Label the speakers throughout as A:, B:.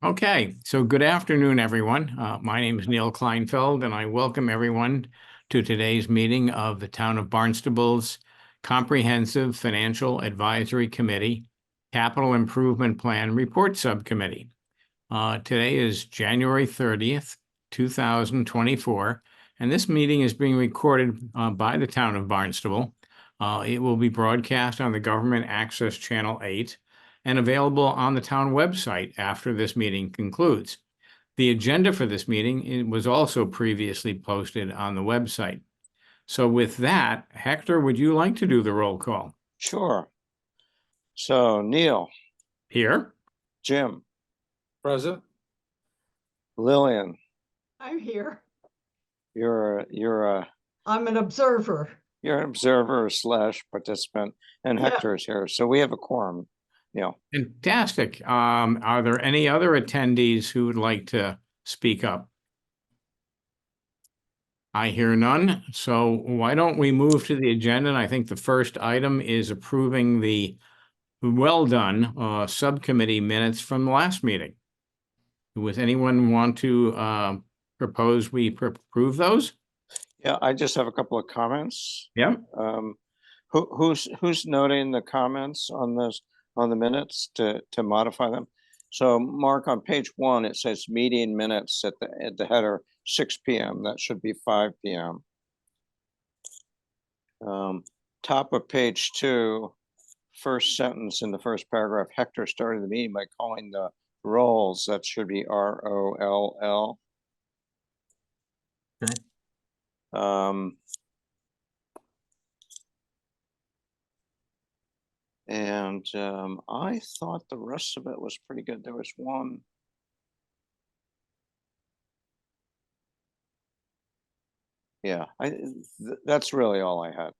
A: Okay, so good afternoon, everyone. My name is Neil Kleinfeld, and I welcome everyone to today's meeting of the Town of Barnstable's Comprehensive Financial Advisory Committee Capital Improvement Plan Report Subcommittee. Today is January 30th, 2024, and this meeting is being recorded by the Town of Barnstable. It will be broadcast on the Government Access Channel 8 and available on the town website after this meeting concludes. The agenda for this meeting was also previously posted on the website. So with that, Hector, would you like to do the roll call?
B: Sure. So Neil.
A: Here.
B: Jim.
C: Present.
B: Lillian.
D: I'm here.
B: I'm
D: an observer.
B: You're an observer / participant, and Hector is here. So we have a quorum. Neil.
A: Fantastic. Are there any other attendees who would like to speak up? I hear none. So why don't we move to the agenda? And I think the first item is approving the well done subcommittee minutes from the last meeting. Does anyone want to propose we approve those?
B: Yeah, I just have a couple of comments.
A: Yeah.
B: Who's noting the comments on this? On the minutes to modify them. So Mark, on page 1, it says meeting minutes at the header 6 p.m. That should be 5 p.m. Top of page 2, first sentence in the first paragraph, Hector started the meeting by calling the rolls. That should be ROLL.
C: Okay.
B: And I thought the rest of it was pretty good. There was one. Yeah, that's really all I had.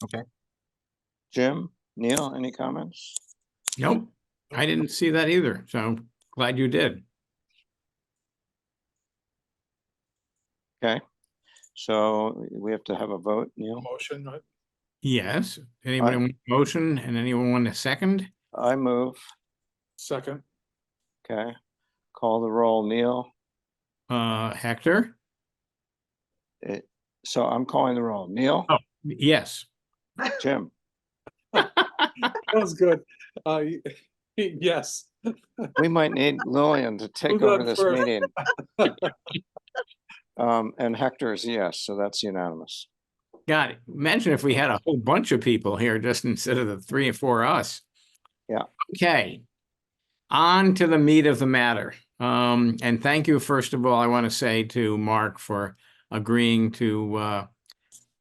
C: Okay.
B: Jim, Neil, any comments?
A: Nope, I didn't see that either. So glad you did.
B: Okay, so we have to have a vote, Neil.
C: Motion, right?
A: Yes. Anybody want a motion and anyone want a second?
B: I move.
C: Second.
B: Okay, call the roll, Neil.
A: Hector?
B: So I'm calling the roll. Neil?
A: Oh, yes.
B: Jim?
C: That was good. Yes.
B: We might need Lillian to take over this meeting. And Hector's yes, so that's unanimous.
A: Got it. Imagine if we had a whole bunch of people here just instead of the 3 or 4 of us.
B: Yeah.
A: Okay. On to the meat of the matter. And thank you, first of all, I want to say to Mark for agreeing to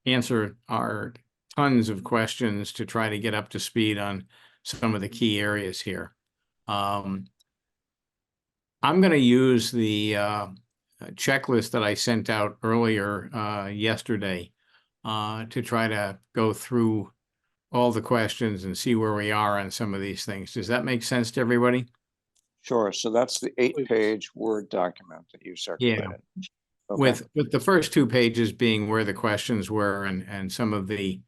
A: answer our tons of questions to try to get up to speed on some of the key areas here. I'm going to use the checklist that I sent out earlier yesterday to try to go through all the questions and see where we are on some of these things. Does that make sense to everybody?
B: Sure. So that's the 8-page Word document that you circulated.
A: Yeah.
B: Okay.
A: With the first 2 pages being where the questions were and some of the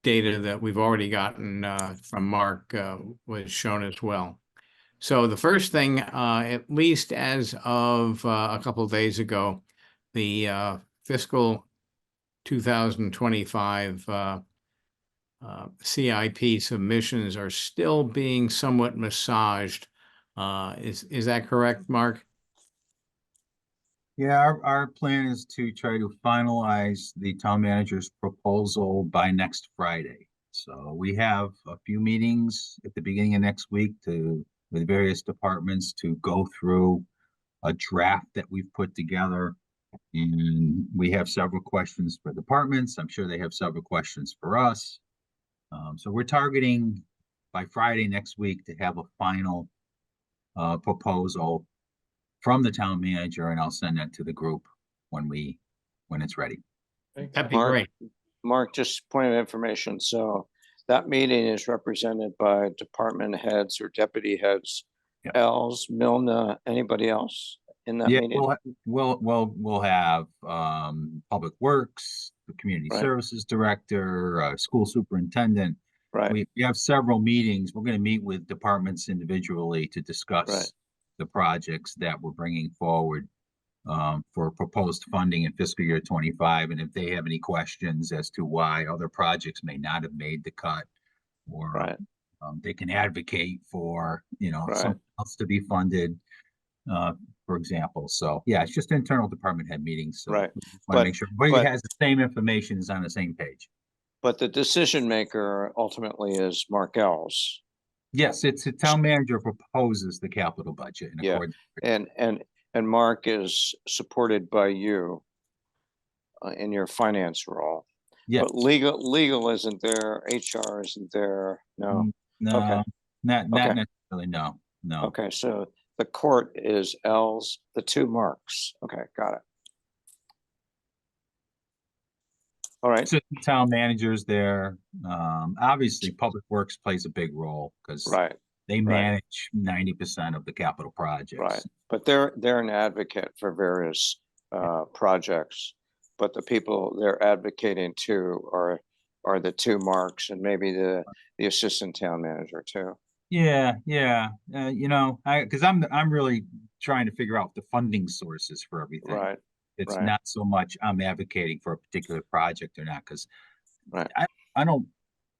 A: data that we've already gotten from Mark was shown as well. So the first thing, at least as of a couple of days ago, the fiscal 2025 CIP submissions are still being somewhat massaged. Is that correct, Mark?
E: Yeah, our plan is to try to finalize the town manager's proposal by next Friday. So we have a few meetings at the beginning of next week with various departments to go through a draft that we've put together. And we have several questions for departments. I'm sure they have several questions for us. So we're targeting by Friday next week to have a final proposal from the town manager, and I'll send that to the group when it's ready.
A: That'd be great.
B: Mark, just point of information. So that meeting is represented by department heads or deputy heads.
E: Yeah.
B: Els, Milna, anybody else in that meeting?
E: We'll have Public Works, the community services director, school superintendent.
B: right,
E: we have several meetings. We're gonna meet with departments individually to
B: Right.
E: discuss the projects that we're bringing forward for proposed funding in fiscal year 25, and if they have any questions as to why other projects may not have made the cut, or
B: right,
E: they can advocate for,
B: Right.
E: something else to be funded, uh, for example. So, yeah, it's just internal department head meetings, so
B: right.
E: we want to
B: But-
E: make sure everybody
B: but-
E: has the same information, is on the same page.
B: But the decision maker ultimately is Mark Ells.
E: Yes, it's the town manager proposes the capital budget in
B: Yeah,
E: accordance.
B: And Mark is supported by you in your finance role.
E: Yes.
B: But legal isn't there, HR isn't there, no.
E: No,
B: Okay.
E: not
B: Okay.
E: necessarily, no.
B: Okay, so the court is L's, the two Marks. Okay, got it. All right,
E: Assistant town managers there. Obviously, Public Works plays a big role because
B: right,
E: they
B: right.
E: manage 90% of the capital
B: right.
E: projects.
B: But they're an advocate for various projects. But the people they're advocating to are the two Marks and maybe the assistant town manager too.
E: Yeah. Because I'm really trying to figure out the funding sources for everything.
B: Right,
E: It's
B: right.
E: not so much I'm advocating for a particular project or not, because
B: Right.
E: I don't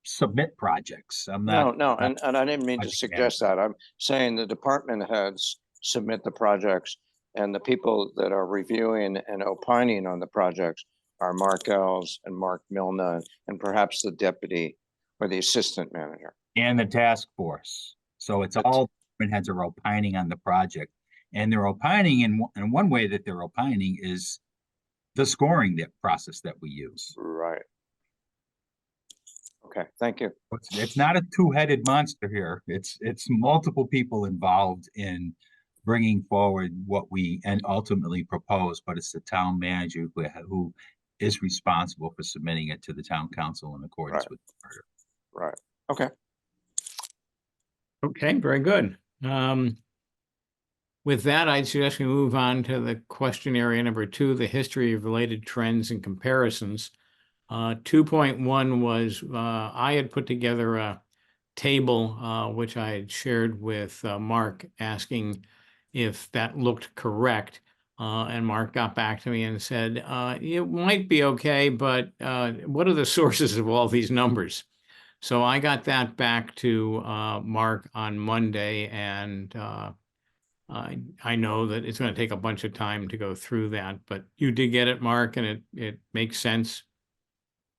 E: submit projects. I'm
B: No,
E: not.
B: no,
E: I'm not
B: and I didn't mean to
E: project
B: suggest
E: manager.
B: that. I'm saying the department heads submit the projects and the people that are reviewing and opining on the projects are Mark Ells and Mark Milna and perhaps the deputy or the assistant manager.
E: And the task force. So it's all department heads are opining on the project. And they're opining in one way that they're opining is the scoring process that we use.
B: Right. Okay, thank you.
E: It's not a two-headed monster here. It's multiple people involved in bringing forward what we and ultimately propose, but it's the town manager who is responsible for submitting it to the town council in accordance
B: Right.
E: with the charter.
B: Right. Okay.
A: Okay, very good. With that, I'd suggest we move on to the question area number 2, the history of related trends and comparisons. 2.1 was, I had put together a table, which I had shared with Mark, asking if that looked correct. And Mark got back to me and said, it might be okay, but what are the sources of all these numbers? So I got that back to Mark on Monday, and I know that it's going to take a bunch of time to go through that, but you did get it, Mark, and it makes sense.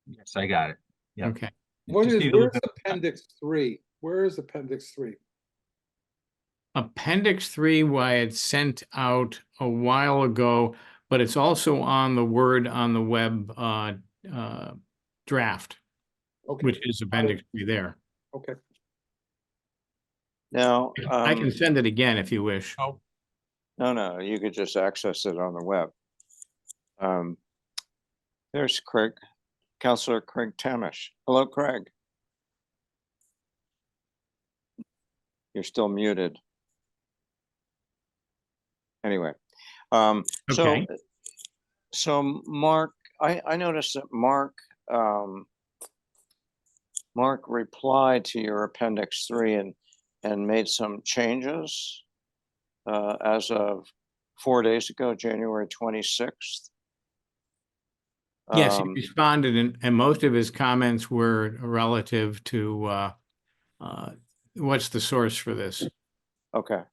E: Yes, I got it. Yep.
A: Okay.
C: Where's
E: Just need a little bit-
C: appendix 3? Where is appendix 3?
A: Appendix 3, I had sent out a while ago, but it's also on the Word on the web draft,
C: Okay,
A: which is Appendix 3 there.
C: okay.
B: Now,
A: I can send it again if you wish.
B: no, you could just access it on the web. There's Craig, Counselor Craig Tamish. Hello, Craig. You're still muted. Anyway, so,
A: Okay.
B: so Mark, I noticed that Mark replied to your appendix 3 and made some changes as of 4 days ago, January 26th.
A: Yes, he responded, and most of his comments were relative to what's the source for this,
B: Okay.
A: to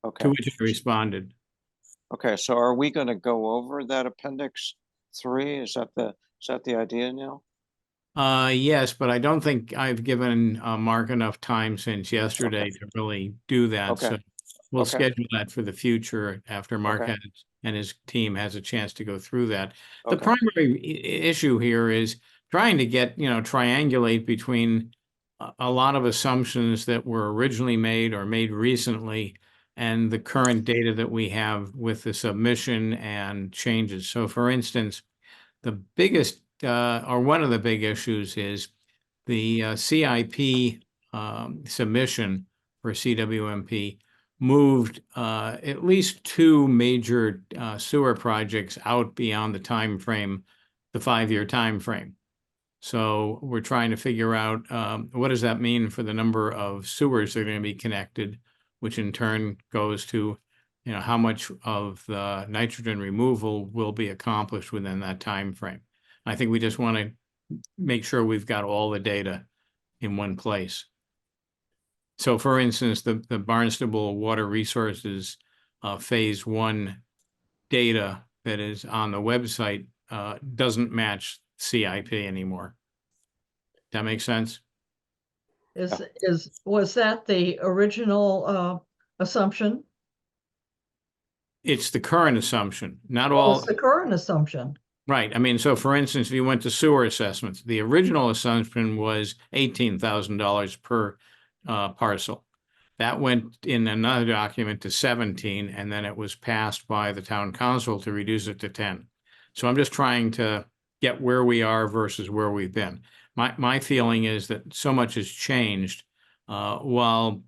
B: Okay.
A: which he responded.
B: Okay. So are we going to go over that appendix 3? Is that the idea, Neil?
A: Yes, but I don't think I've given Mark enough time since yesterday to really do that.
B: Okay.
A: So we'll
B: Okay.
A: schedule that for the future after Mark
B: Okay.
A: and his team has a chance to go through that. The
B: Okay.
A: primary issue here is trying to get, triangulate between a lot of assumptions that were originally made or made recently and the current data that we have with the submission and changes. So for instance, the biggest or one of the big issues is the CIP submission for CWMP moved at least 2 major sewer projects out beyond the 5-year time frame. So we're trying to figure out what does that mean for the number of sewers that are going to be connected, which in turn goes to, how much of the nitrogen removal will be accomplished within that time frame. I think we just want to make sure we've got all the data in one place. So for instance, the Barnstable Water Resources Phase 1 data that is on the website doesn't match CIP anymore. That makes sense?
D: Was that the original assumption?
A: It's the current assumption, not
D: Well,
A: all,
D: it's the current assumption.
A: right. I mean, so for instance, if you went to sewer assessments, the original assumption was $18,000 per parcel. That went in another document to 17, and then it was passed by the town council to reduce it to 10. So I'm just trying to get where we are versus where we've been. My feeling is that so much has changed while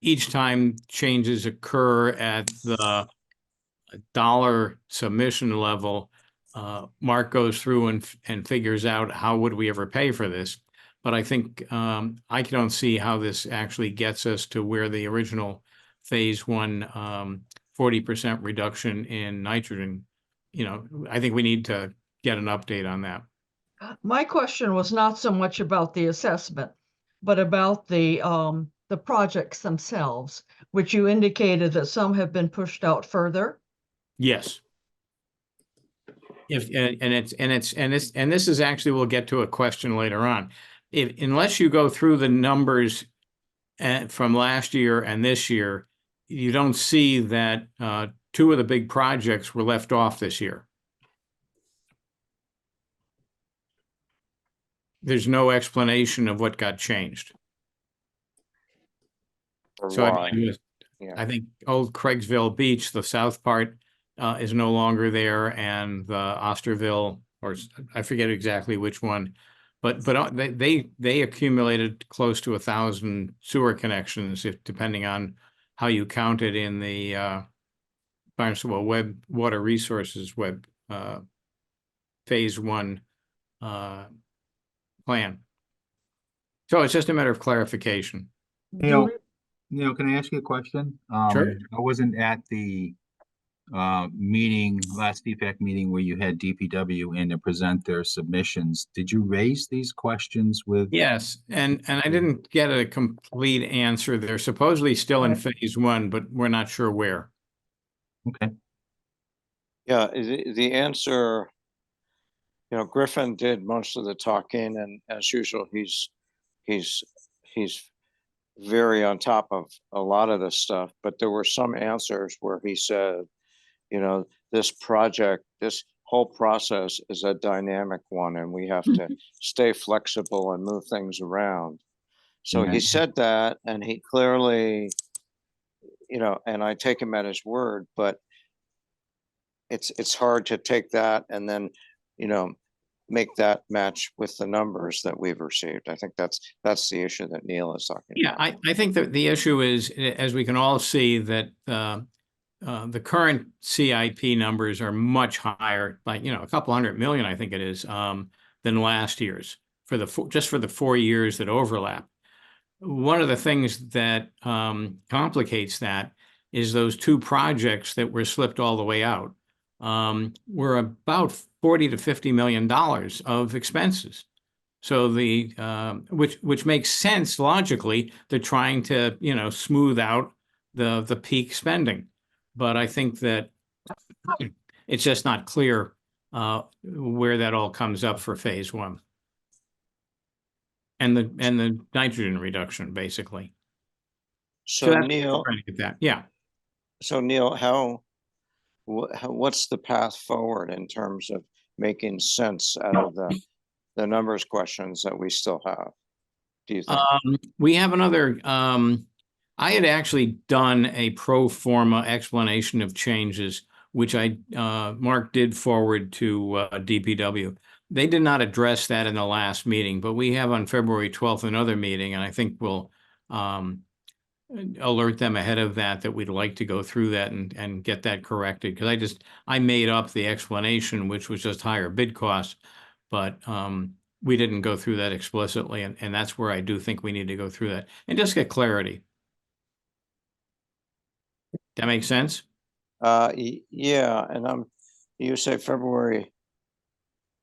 A: each time changes occur at the dollar submission level, Mark goes through and figures out how would we ever pay for this. But I think I don't see how this actually gets us to where the original Phase 1 40% reduction in nitrogen. I think we need to get an update on that.
D: My question was not so much about the assessment, but about the projects themselves, which you indicated that some have been pushed out further.
A: Yes. And this is actually, we'll get to a question later on. Unless you go through the numbers from last year and this year, you don't see that two of the big projects were left off this year. There's no explanation of what got changed.
B: Or
A: So
B: why. Yeah.
A: I think old Craigsville Beach, the south part, is no longer there, and the Osterville, or I forget exactly which one, but they accumulated close to 1,000 sewer connections, depending on how you count it in the Barnstable Water Resources Phase 1 plan. So it's just a matter of clarification.
E: Neil, can I ask you a question?
A: Sure.
E: I wasn't at the meeting, last DPAC meeting where you had DPW in to present their submissions. Did you raise these questions with?
A: Yes, and I didn't get a complete answer. They're supposedly still in
D: Right.
A: Phase 1, but we're not sure where.
E: Okay.
B: Yeah, the answer, Griffin did most of the talking, and as usual, he's very on top of a lot of this stuff, but there were some answers where he said, this project, this whole process is a dynamic one, and we have to stay flexible and move things around. So he
E: Yeah.
B: said that, and he clearly, and I take him at his word, but it's hard to take that and then, make that match with the numbers that we've received. I think that's the issue that Neil is talking
A: Yeah,
B: about.
A: I think that the issue is, as we can all see, that the current CIP numbers are much higher, like, a couple hundred million, I think it is, than last year's just for the 4 years that overlap. One of the things that complicates that is those two projects that were slipped all the way out were about $40 to $50 million of expenses. So which makes sense logically. They're trying to, smooth out the peak spending. But I think that it's just not clear where that all comes up for Phase 1. And the nitrogen reduction, basically.
B: So
A: that's
B: Neil,
A: trying to get that. Yeah.
B: so Neil, what's the path forward in terms of making sense out of the numbers questions that we still have, do you think?
A: We have another, I had actually done a pro forma explanation of changes, which Mark did forward to DPW. They did not address that in the last meeting, but we have on February 12th another meeting, and I think we'll alert them ahead of that we'd like to go through that and get that corrected. Because I made up the explanation, which was just higher bid costs, but we didn't go through that explicitly, and that's where I do think we need to go through that and just get clarity. That makes sense?
B: Yeah, and you say February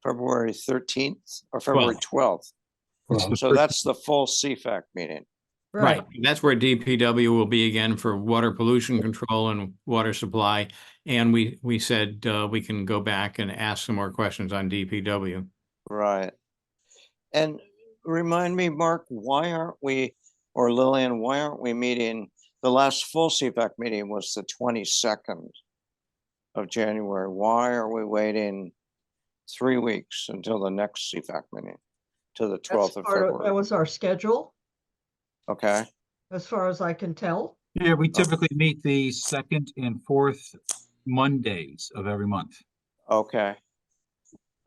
B: 13th or February 12th. So that's the full CFAC meeting.
A: Right. That's where DPW will be again for water pollution control and water supply. And we said we can go back and ask some more questions on DPW.
B: Right. And remind me, Mark, why aren't we, or Lillian, why aren't we meeting? The last full CFAC meeting was the 22nd of January. Why are we waiting 3 weeks until the next CFAC meeting, to the 12th of
D: That
B: February?
D: was our schedule,
B: Okay,
D: as far as I can tell.
E: Yeah, we typically meet the second and fourth Mondays of every month.
B: okay.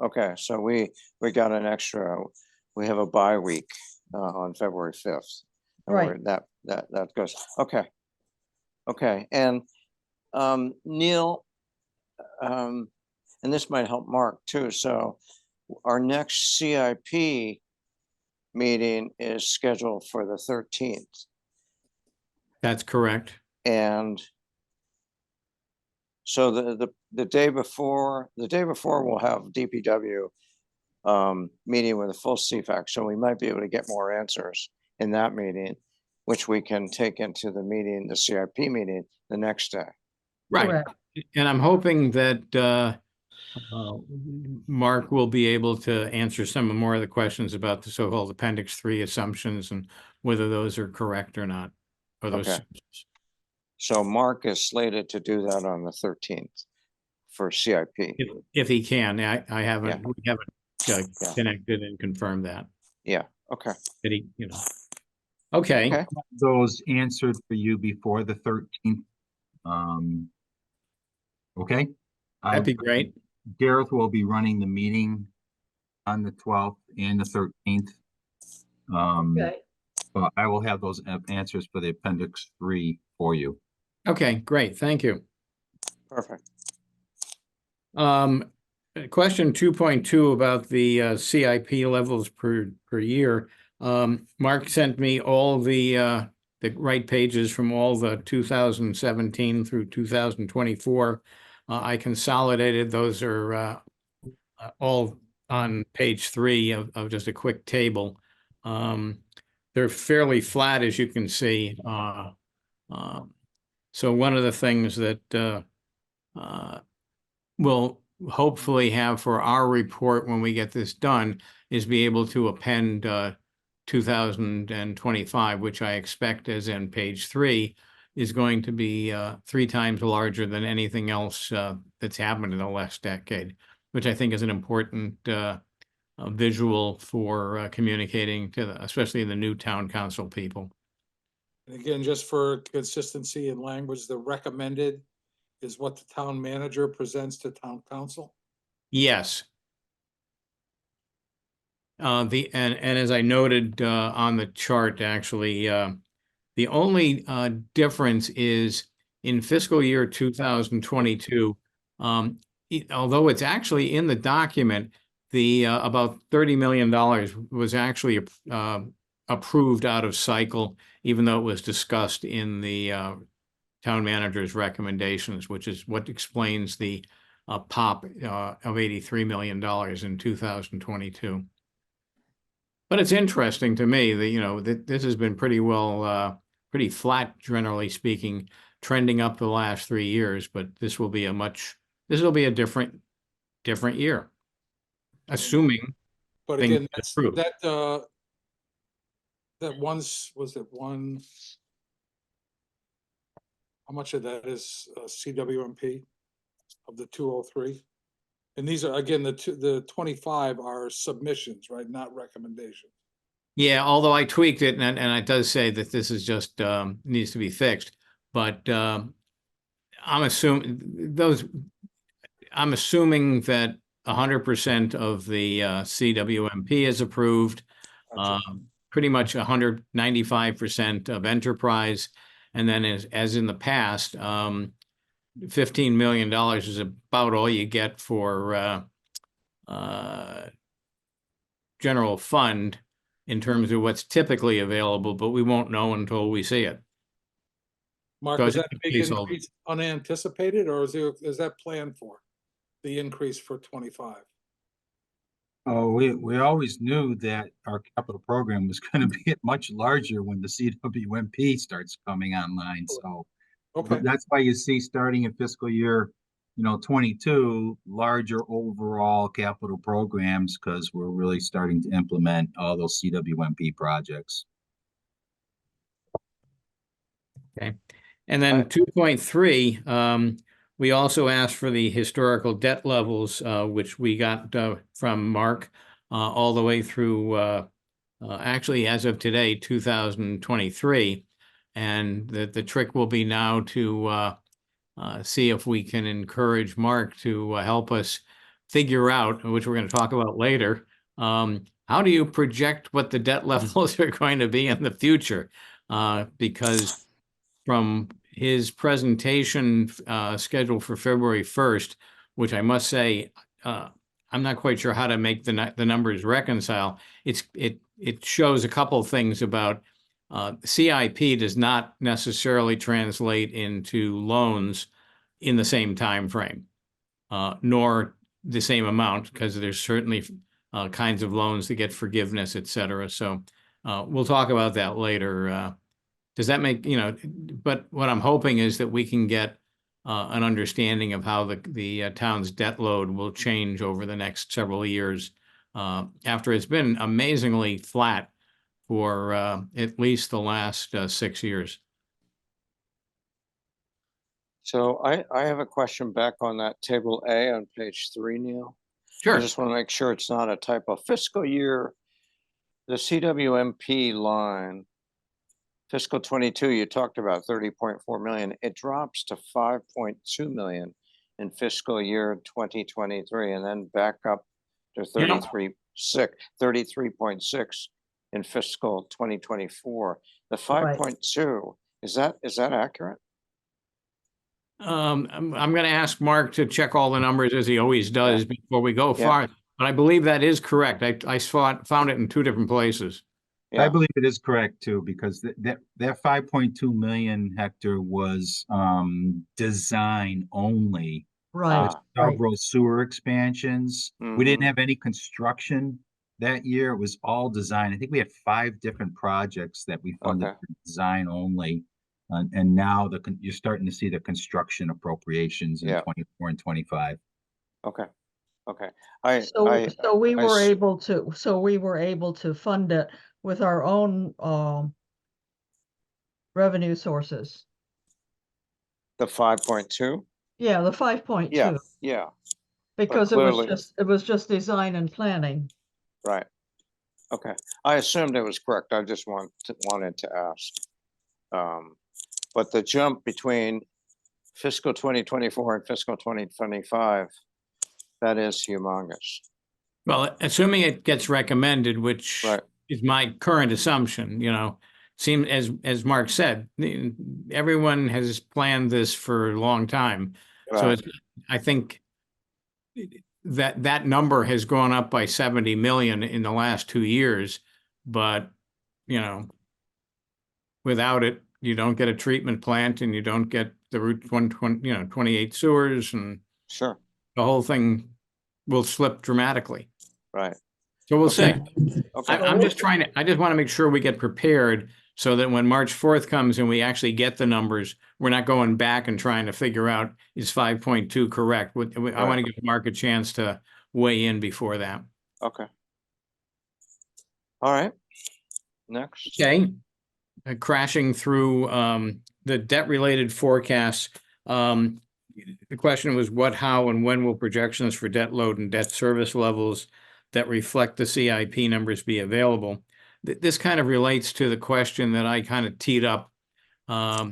B: Okay, so we got an extra, we have a bye week on February 5th. And
D: Right.
B: That goes, okay. Okay, and Neil, and this might help Mark too. So our next CIP meeting is scheduled for the 13th.
A: That's correct.
B: And so the day before we'll have DPW meeting with a full CFAC. So we might be able to get more answers in that meeting, which we can take into the meeting, the CIP meeting the next day.
A: Right.
D: Correct.
A: And I'm hoping that Mark will be able to answer some more of the questions about the so-called Appendix 3 assumptions and whether those are correct or not. Or those.
B: Okay. So Mark is slated to do that on the 13th for CIP.
A: If he can, I haven't,
B: Yeah.
A: we haven't connected and confirmed that.
B: Yeah, okay.
A: That he, Okay.
B: Okay.
E: Those answered for you before the 13th. Okay.
A: That'd be great.
E: Gareth will be running the meeting on the 12th and the 13th.
D: Okay.
E: But I will have those answers for the Appendix 3 for you.
A: Okay, great. Thank you.
B: Perfect.
A: Question 2.2 about the CIP levels per year. Mark sent me all the right pages from all the 2017 through 2024. I consolidated. Those are all on page 3 of just a quick table. They're fairly flat, as you can see. So one of the things that we'll hopefully have for our report when we get this done is be able to append 2025, which I expect, as in page 3, is going to be 3 times larger than anything else that's happened in the last decade, which I think is an important visual for communicating to especially the new town council people.
C: And again, just for consistency in language, the recommended is what the town manager presents to town council.
A: Yes. And as I noted on the chart, actually, the only difference is in fiscal year 2022, although it's actually in the document, the about $30 million was actually approved out of cycle, even though it was discussed in the town manager's recommendations, which is what explains the pop of $83 million in 2022. But it's interesting to me that, that this has been pretty well, pretty flat, generally speaking, trending up the last 3 years, but this will be a different year, assuming.
C: But
A: things
C: again,
A: get approved.
C: that was it one? How much of that is CWMP of the 203? And these are, again, the 25 are submissions, right? Not recommendations.
A: Yeah, although I tweaked it, and it does say that this is just needs to be fixed, but I'm assuming that 100% of the CWMP is approved.
C: Gotcha.
A: pretty much 195% of enterprise. And then as in the past, $15 million is about all you get for general fund in terms of what's typically available, but we won't know until we see it.
C: Mark,
A: So
C: is
A: it's
C: that
A: a
C: big
A: placeholder.
C: increase unanticipated, or is that planned for? The increase for 25?
E: Oh, we always knew that our capital program was gonna be much larger when the CWMP starts coming online, so.
C: Okay,
E: That's why you see starting in fiscal year, 22, larger overall capital programs, because we're really starting to implement all those CWMP projects.
A: Okay. And then 2.3, we also asked for the historical debt levels, which we got from Mark all the way through, actually, as of today, 2023. And the trick will be now to see if we can encourage Mark to help us figure out, which we're going to talk about later, how do you project what the debt levels are going to be in the future? Because from his presentation scheduled for February 1st, which I must say, I'm not quite sure how to make the numbers reconcile. It shows a couple of things about CIP does not necessarily translate into loans in the same time frame, nor the same amount, because there's certainly kinds of loans that get forgiveness, et cetera. So we'll talk about that later. Does that make, but what I'm hoping is that we can get an understanding of how the town's debt load will change over the next several years after it's been amazingly flat for at least the last 6 years.
B: So I have a question back on that table A on page 3, Neil. I
A: Sure.
B: just want to make sure it's not a typo. Fiscal year, the CWMP line, fiscal 22, you talked about 30.4 million. It drops to 5.2 million in fiscal year 2023, and then back up to 33.6 in fiscal 2024. The 5.2, is that accurate?
A: I'm going to ask Mark to check all the numbers as he always does before we go
B: Yeah.
A: far, but I believe that is correct. I found it in 2 different places.
E: I
B: Yeah,
E: believe it is correct too, because that 5.2 million, Hector, was design only.
D: Right,
B: Ah,
D: right.
E: Several sewer expansions. We didn't
B: mhm.
E: have any construction that year. It was all design. I think we had 5 different projects that we funded
B: Okay.
E: for design only. And now you're starting to see the construction appropriations in
B: Yeah.
E: 24 and 25.
B: Okay. Okay.
D: So we
B: I
D: were
B: s-
D: able to fund it with our own revenue sources.
B: the 5.2.
D: Yeah, the 5.2,
B: Yeah. Yeah.
D: because
B: clearly-
D: it was just design and planning.
B: Right. Okay. I assumed it was correct. I just wanted to ask. But the jump between fiscal 2024 and fiscal 2025, that is humongous.
A: Well, assuming it gets recommended, which
B: Right.
A: is my current assumption, seem as Mark said, everyone has planned this for a long time. So
B: Right.
A: I think that number has gone up by 70 million in the last 2 years, but without it, you don't get a treatment plant and you don't get the Route 120, 28 sewers, and
B: Sure.
A: the whole thing will slip dramatically.
B: Right.
A: So we'll
B: Okay.
A: see.
B: Okay.
A: I just want to make sure we get prepared so that when March 4th comes and we actually get the numbers, we're not going back and trying to figure out, is 5.2 correct? I want to give Mark a chance to weigh in before that.
B: Okay. All right. Next.
A: Okay. Crashing through the debt-related forecasts. The question was what, how, and when will projections for debt load and debt service levels that reflect the CIP numbers be available? This kind of relates to the question that I kind of teed up, a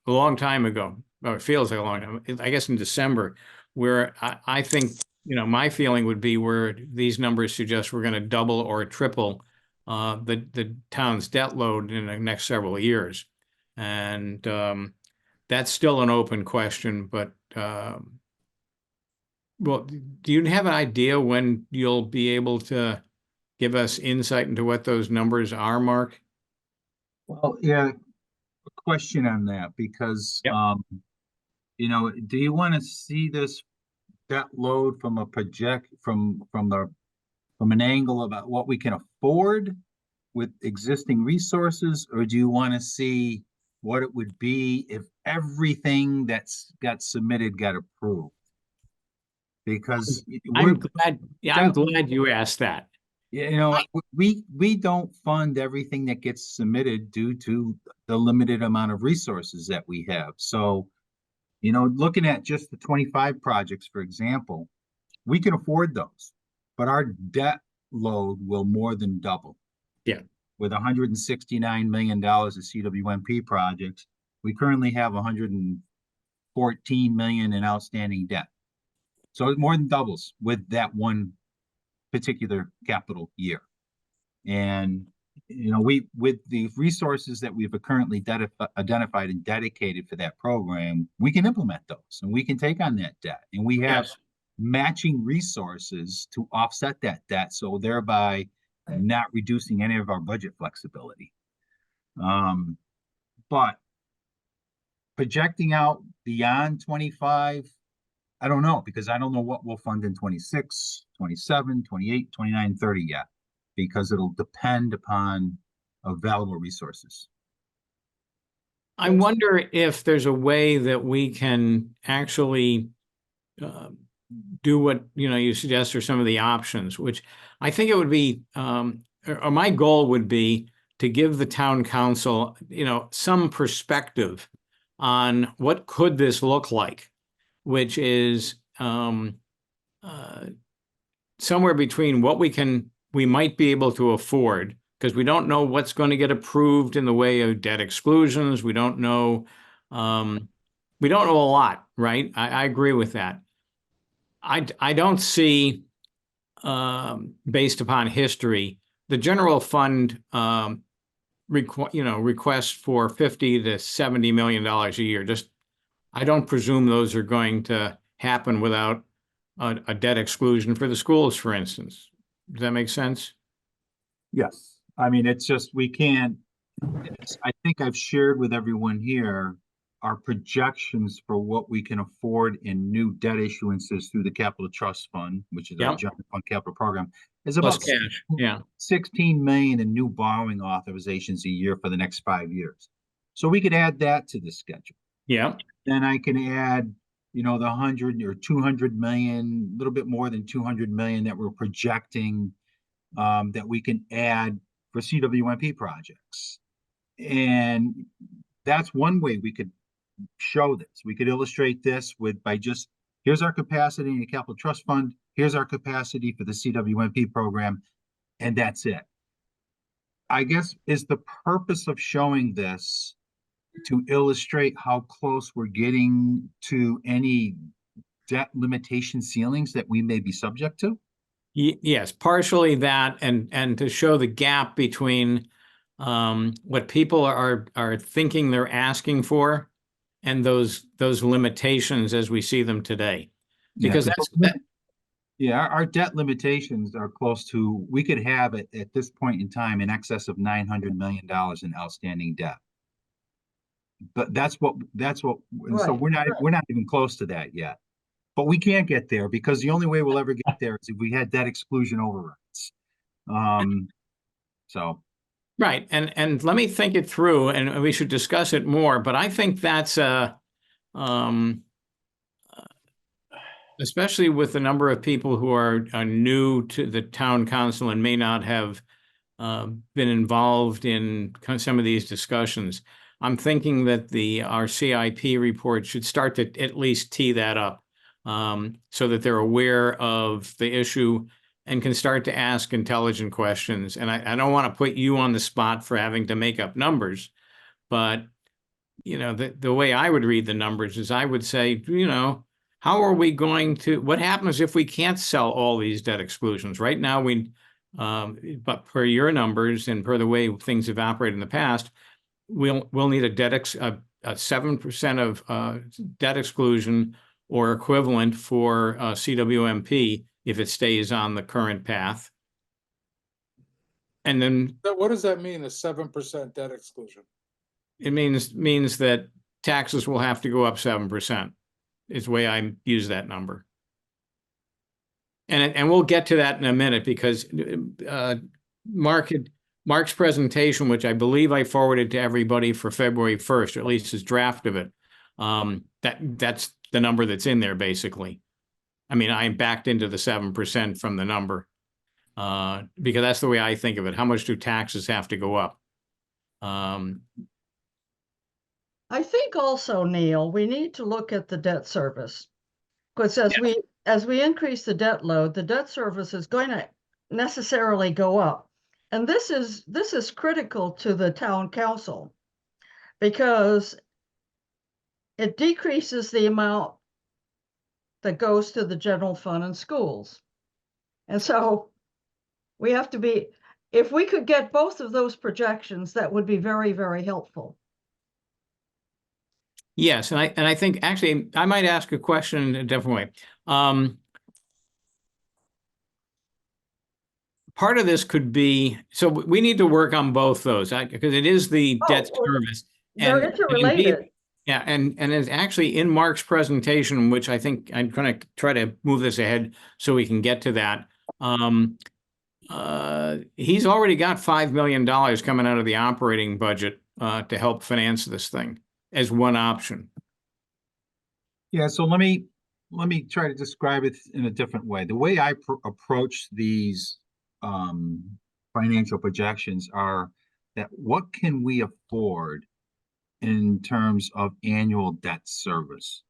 A: long time ago, or it feels like a long time, I guess in December, where I think, my feeling would be where these numbers suggest we're going to double or triple the town's debt load in the next several years. And that's still an open question, but well, do you have an idea when you'll be able to give us insight into what those numbers are, Mark?
E: Well, yeah, a question on that because,
A: Yep.
E: Do you want to see this debt load from a from an angle about what we can afford with existing resources, or do you want to see what it would be if everything that's got submitted got approved? Because
A: I'm glad you asked that.
E: we don't fund everything that gets submitted due to the limited amount of resources that we have. So, looking at just the 25 projects, for example, we can afford those, but our debt load will more than double.
A: Yeah.
E: With $169 million of CWMP projects, we currently have 114 million in outstanding debt. So it more than doubles with that one particular capital year. And, with the resources that we've currently identified and dedicated for that program, we can implement those and we can take on that debt. And we have matching resources to offset that debt. So thereby not reducing any of our budget flexibility. But projecting out beyond 25, I don't know, because I don't know what we'll fund in 26, 27, 28, 29, 30 yet, because it'll depend upon available resources.
A: I wonder if there's a way that we can actually do what you suggest, or some of the options, which I think it would be, or my goal would be to give the town council, some perspective on what could this look like, which is somewhere between what we might be able to afford, because we don't know what's going to get approved in the way of debt exclusions. We don't know a lot, right? I agree with that. I don't see, based upon history, the general fund requests for $50 to $70 million a year. I don't presume those are going to happen without a debt exclusion for the schools, for instance. Does that make sense?
E: Yes. I mean, it's just, I think I've shared with everyone here our projections for what we can afford in new debt issuances through the Capital Trust Fund, which is our general fund capital program, is
A: Plus
E: about
A: cash. Yeah.
E: 16 million in new borrowing authorizations a year for the next 5 years. So we could add that to the schedule.
A: Yeah.
E: Then I can add, the 100 or 200 million, a little bit more than 200 million that we're projecting that we can add for CWMP projects. And that's one way we could show this. We could illustrate this here's our capacity in the Capital Trust Fund, here's our capacity for the CWMP program, and that's it. I guess is the purpose of showing this to illustrate how close we're getting to any debt limitation ceilings that we may be subject to?
A: Yes, partially that, and to show the gap between what people are thinking they're asking for and those limitations as we see them today. Because
E: our debt limitations are close to, we could have it at this point in time in excess of $900 million in outstanding debt. But that's what, so we're not even close to that yet. But we can't get there because the only way we'll ever get there is if we had debt exclusion overrides.
A: Right. And let me think it through, and we should discuss it more, but I think that's especially with the number of people who are new to the town council and may not have been involved in some of these discussions. I'm thinking that our CIP report should start to at least tee that up, so that they're aware of the issue and can start to ask intelligent questions. And I don't want to put you on the spot for having to make up numbers, but the way I would read the numbers is I would say, how are we going to, what happens if we can't sell all these debt exclusions? Right now, But per your numbers and per the way things have operated in the past, we'll need a 7% of debt exclusion or equivalent for CWMP if it stays on the current path. And then
C: What does that mean, a 7% debt exclusion?
A: it means that taxes will have to go up 7%, is the way I use that number. And we'll get to that in a minute, because Mark's presentation, which I believe I forwarded to everybody for February 1st, or at least his draft of it, that's the number that's in there, basically. I mean, I backed into the 7% from the number, because that's the way I think of it. How much do taxes have to go up?
D: I think also, Neil, we need to look at the debt service. Because as we increase the debt load, the debt service is going to necessarily go up. And this is critical to the town council, because it decreases the amount that goes to the general fund and schools. And so we have to be, if we could get both of those projections, that would be very, very helpful.
A: Yes, and I think actually I might ask a question in a different way. Part of this could be, so we need to work on both those, because it is the debt service.
D: They're
A: And
D: interrelated.
A: yeah, and it's actually in Mark's presentation, which I think I'm going to try to move this ahead so we can get to that. He's already got $5 million coming out of the operating budget to help finance this thing as one option.
E: Yeah, so let me try to describe it in a different way. The way I approach these financial projections are that what can we afford in terms of annual debt service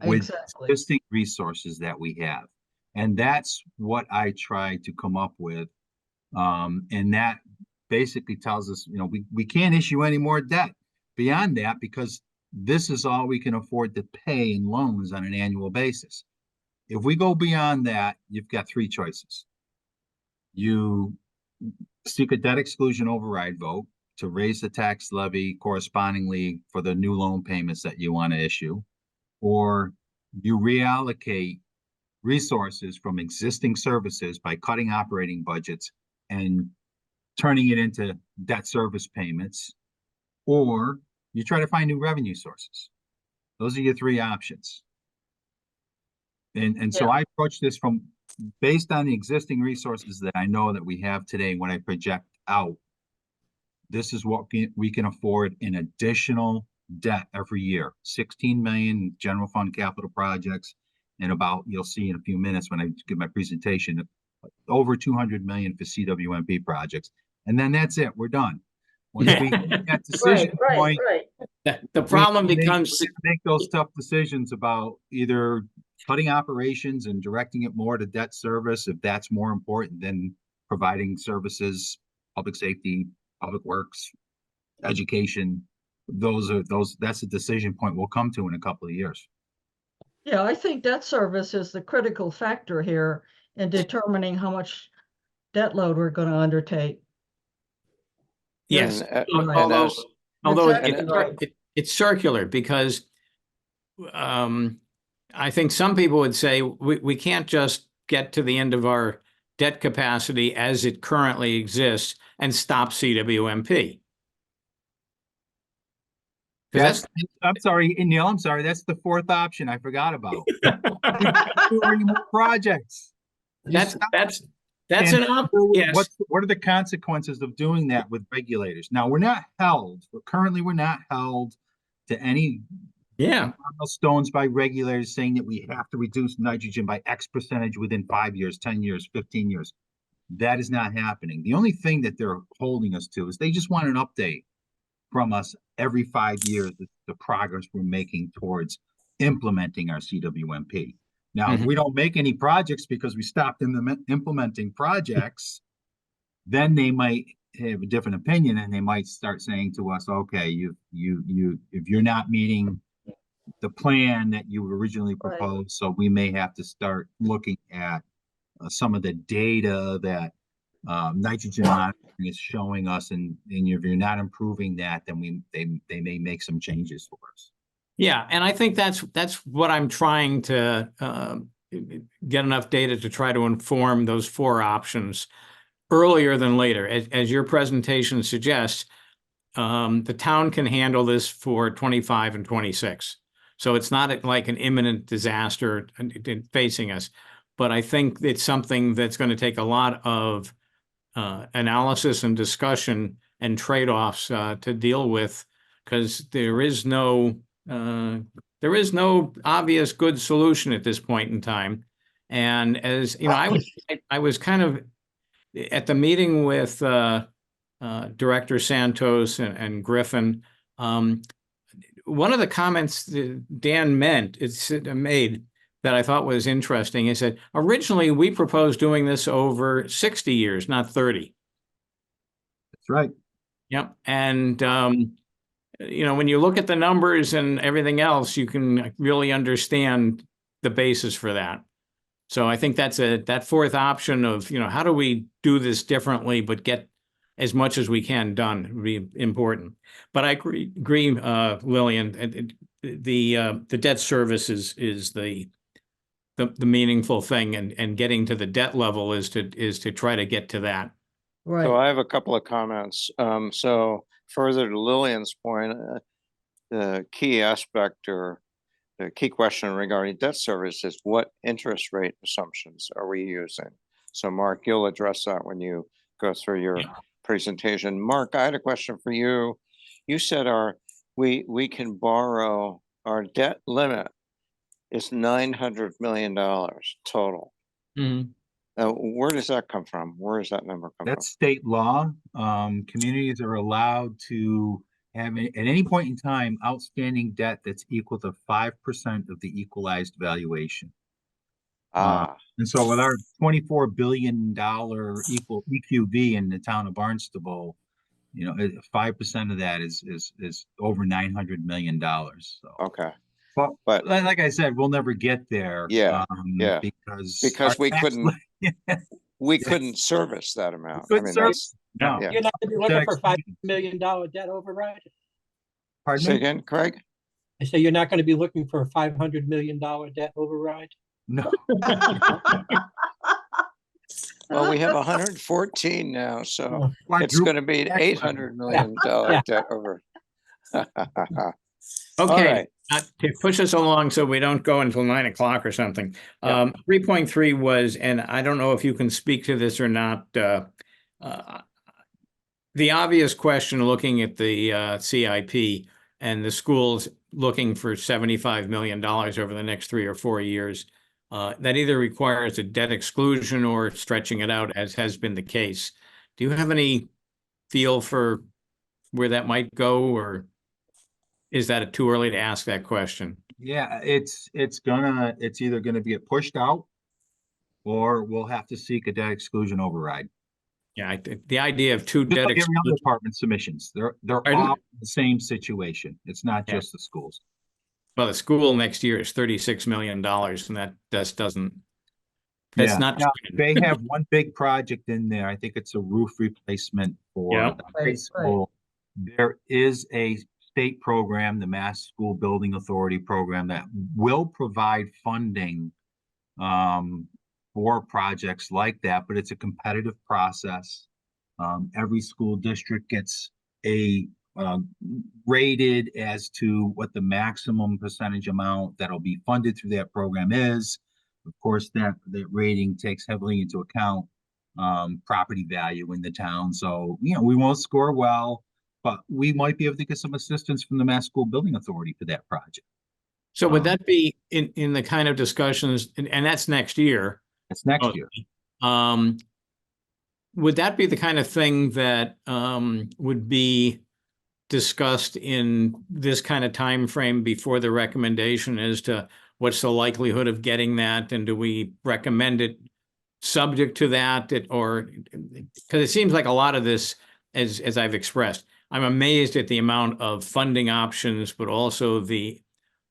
E: with
D: Exactly.
E: existing resources that we have. And that's what I try to come up with. And that basically tells us, we can't issue any more debt beyond that, because this is all we can afford to pay in loans on an annual basis. If we go beyond that, you've got three choices. You seek a debt exclusion override vote to raise the tax levy correspondingly for the new loan payments that you want to issue, or you reallocate resources from existing services by cutting operating budgets and turning it into debt service payments, or you try to find new revenue sources. Those are your three options. And so I approach this from based on the existing resources that I know that we have today. When I project out, this is what we can afford in additional debt every year. 16 million general fund capital projects, and about, you'll see in a few minutes when I give my presentation, over 200 million for CWMP projects. And then that's it, we're done. Once we get that decision point,
A: the problem becomes
E: we make those tough decisions about either cutting operations and directing it more to debt service, if that's more important than providing services, public safety, public works, education. That's a decision point we'll come to in a couple of years.
D: Yeah, I think debt service is the critical factor here in determining how much debt load we're going to undertake.
A: yes.
B: And
A: Although
D: Exactly right.
A: it's circular, because I think some people would say we can't just get to the end of our debt capacity as it currently exists and stop CWMP.
E: I'm sorry, Neil, I'm sorry. That's the fourth option I forgot about. Do any more projects?
A: That's
E: Yes.
A: What
E: are the consequences of doing that with regulators? Now, we're not held to any milestones by regulators saying that we have to reduce nitrogen by X percentage within 5 years, 10 years, 15 years. That is not happening. The only thing that they're holding us to is they just want an update from us every 5 years, the progress we're making towards implementing our CWMP. Now, if we don't make any projects because we stopped implementing projects, then they might have a different opinion, and they might start saying to us, okay, if you're not meeting the plan that you originally proposed, so we may have to start looking at some of the data that nitrogen monitoring is showing us, and if you're not improving that, then they may make some changes for us.
A: Yeah, and I think that's what I'm trying to get enough data to try to inform those four options earlier than later. As your presentation suggests, the town can handle this for 25 and 26. So it's not like an imminent disaster facing us. But I think it's something that's going to take a lot of analysis and discussion and trade-offs to deal with, because there is no obvious good solution at this point in time. And as you know, I was kind of at the meeting with Director Santos and Griffin. One of the comments that Dan made that I thought was interesting. He said, originally we proposed doing this over 60 years, not 30.
E: That's right.
A: Yep. And, when you look at the numbers and everything else, you can really understand the basis for that. So I think that fourth option of, how do we do this differently, but get as much as we can done would be important. But I agree, Lillian, the debt service is the meaningful thing, and getting to the debt level is to try to get to that.
B: So
D: Right.
B: I have a couple of comments. So further to Lillian's point, the key aspect or the key question regarding debt service is what interest rate assumptions are we using? So Mark, you'll address that when you go through your presentation. Mark, I had a question for you. You said we can borrow, our debt limit is $900 million total.
A: Mhm.
B: Where does that come from? Where does that number come
E: That's state law. Communities are allowed to have at any point in time outstanding debt that's equal to 5% of the equalized valuation.
B: from?
E: And so with our $24 billion equal EQV in the town of Barnstable, 5% of that is over $900 million. So,
B: Okay.
E: but like I said, we'll never get there.
B: Yeah, yeah.
E: Because
B: Because we
E: tax
B: couldn't, we
E: Yeah.
B: couldn't service that amount.
E: Couldn't service- no.
B: yeah.
F: You're not gonna be
E: Debt
F: looking for $5
E: exclusion.
F: million debt override?
E: Pardon
B: Say
E: me?
B: again, Craig?
F: I say you're not gonna be looking for a $500 million debt override?
E: No.
B: Well, we have 114 now, so it's
E: Quadruple
B: gonna be an
E: tax
B: $800 million
F: Yeah.
B: debt over.
A: Okay,
B: right.
A: to push us along so we don't go until 9 o'clock or something.
B: Yeah.
A: 3.3 was, and I don't know if you can speak to this or not, the obvious question looking at the CIP and the schools looking for $75 million over the next 3 or 4 years, that either requires a debt exclusion or stretching it out, as has been the case. Do you have any feel for where that might go, or is that too early to ask that question?
E: Yeah, it's either gonna get pushed out or we'll have to seek a debt exclusion override.
A: Yeah, the idea of two
E: Just
A: debt
E: like every other
A: exclusions.
E: department submissions, they're
A: Pardon?
E: all in the same situation. It's not
A: Yeah.
E: just the schools.
A: Well, the school next year is $36 million, and that just doesn't. That's
E: Yeah.
A: not.
E: Now, they have one big project in there. I think it's a roof replacement for
A: Yeah.
E: the high
D: Right.
E: school. There is a state program, the Mass School Building Authority program, that will provide funding for projects like that, but it's a competitive process. Every school district gets rated as to what the maximum percentage amount that'll be funded through that program is. Of course, that rating takes heavily into account property value in the town. So, we won't score well, but we might be able to get some assistance from the Mass School Building Authority for that project.
A: So would that be in the kind of discussions, and that's next year?
E: It's next year.
A: Would that be the kind of thing that would be discussed in this kind of time frame before the recommendation as to what's the likelihood of getting that, and do we recommend it subject to that, or because it seems like a lot of this, as I've expressed, I'm amazed at the amount of funding options, but also the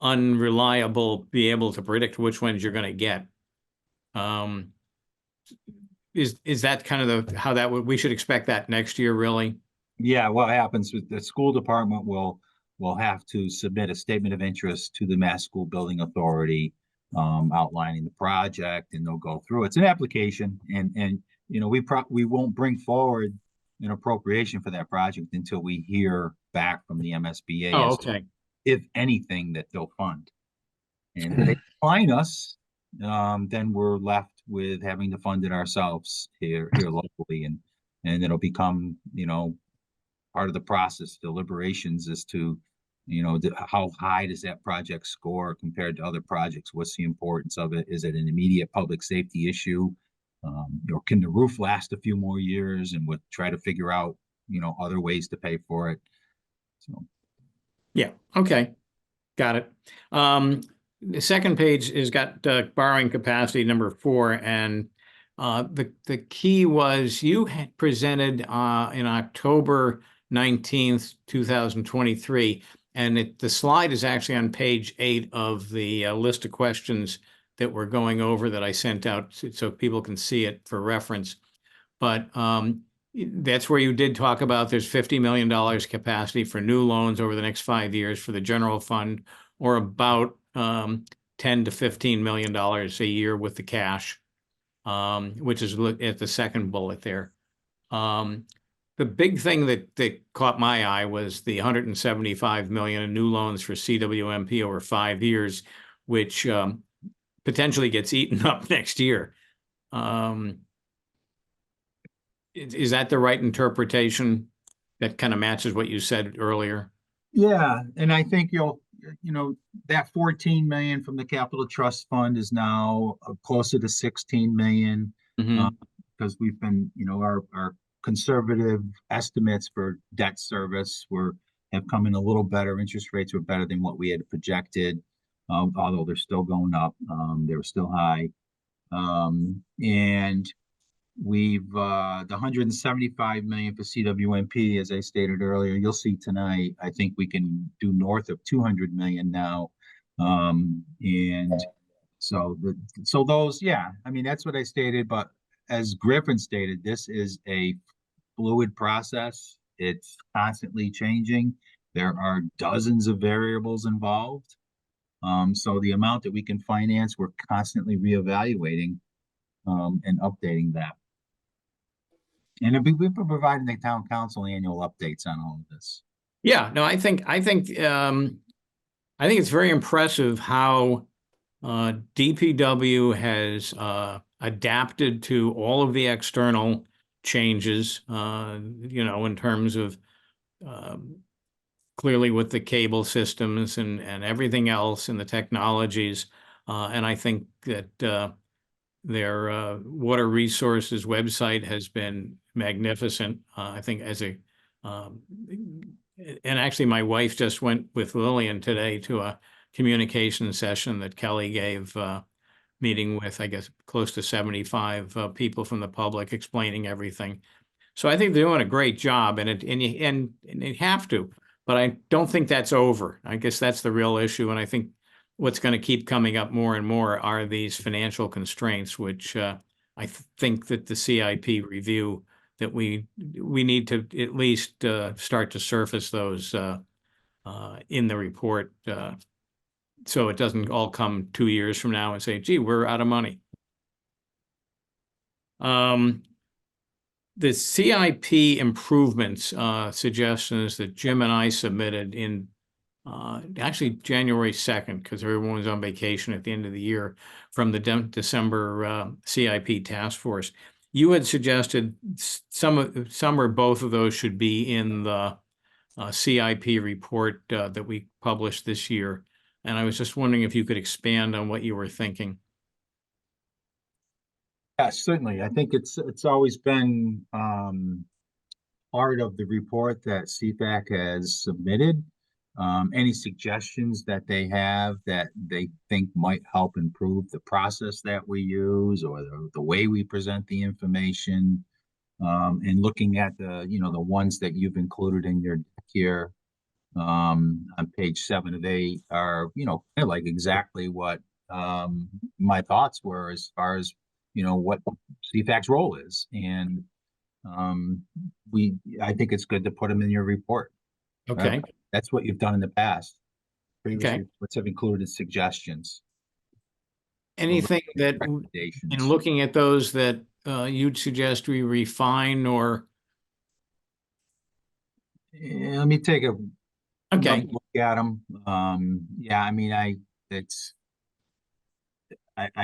A: unreliable, be able to predict which ones you're going to get. is that kind of how that would, we should expect that next year, really?
E: Yeah, what happens with the school department will have to submit a statement of interest to the Mass School Building Authority, outlining the project, and they'll go through. It's an application, and we won't bring forward an appropriation for that project until we hear back from the MSBA
A: Oh,
E: as
A: okay.
E: if anything that they'll fund. And if they decline us, then we're left with having to fund it ourselves here locally, and it'll become, part of the process, deliberations as to, how high does that project score compared to other projects? What's the importance of it? Is it an immediate public safety issue? Or can the roof last a few more years? And we'll try to figure out, other ways to pay for it. So,
A: Yeah, okay, got it. The second page has got borrowing capacity number 4, and the key was you had presented in October 19th, 2023, and the slide is actually on page 8 of the list of questions that we're going over that I sent out so people can see it for reference. But that's where you did talk about there's $50 million capacity for new loans over the next 5 years for the general fund, or about 10 to $15 million a year with the cash, which is at the second bullet there. The big thing that caught my eye was the 175 million in new loans for CWMP over 5 years, which potentially gets eaten up next year. Is that the right interpretation? That kind of matches what you said earlier.
E: yeah, and I think that 14 million from the Capital Trust Fund is now closer to 16 million.
A: Mhm.
E: Because we've been, our conservative estimates for debt service have come in a little better. Interest rates were better than what we had projected, although they're still going up. They were still high. And we've the 175 million for CWMP, as I stated earlier. You'll see tonight, I think we can do north of 200 million now. And so those, yeah, I mean, that's what I stated, but as Griffin stated, this is a fluid process. It's constantly changing. There are dozens of variables involved. So the amount that we can finance, we're constantly reevaluating, and updating that. And we've been providing the town council annual updates on all of this.
A: Yeah, no, I think it's very impressive how DPW has adapted to all of the external changes, in terms of clearly with the cable systems and everything else and the technologies. And I think that their water resources website has been magnificent. I think and actually my wife just went with Lillian today to a communication session that Kelly gave, meeting with, I guess, close to 75 people from the public, explaining everything. So I think they're doing a great job, and you have to, but I don't think that's over. I guess that's the real issue, and I think what's going to keep coming up more and more are these financial constraints, which I think that the CIP review that we need to at least start to surface those in the report, so it doesn't all come 2 years from now and say, gee, we're out of money. The CIP improvements suggestions that Jim and I submitted in actually January 2nd, because everyone was on vacation at the end of the year, from the December CIP task force. You had suggested some or both of those should be in the CIP report that we published this year. And I was just wondering if you could expand on what you were thinking.
E: Yeah, certainly. I think it's always been part of the report that CPAC has submitted. Any suggestions that they have that they think might help improve the process that we use, or the way we present the information, and looking at the ones that you've included in your deck here, on page 7 of 8 are, kind of like exactly what my thoughts were as far as what CFAC's role is. And I think it's good to put them in your report.
A: Okay,
E: That's what you've done in the past. Previous
A: Okay.
E: reports have included suggestions.
A: anything that, in
E: Recommendations.
A: looking at those that you'd suggest we refine or,
E: Yeah, let me take
A: okay,
E: another look at them. Yeah, I mean, I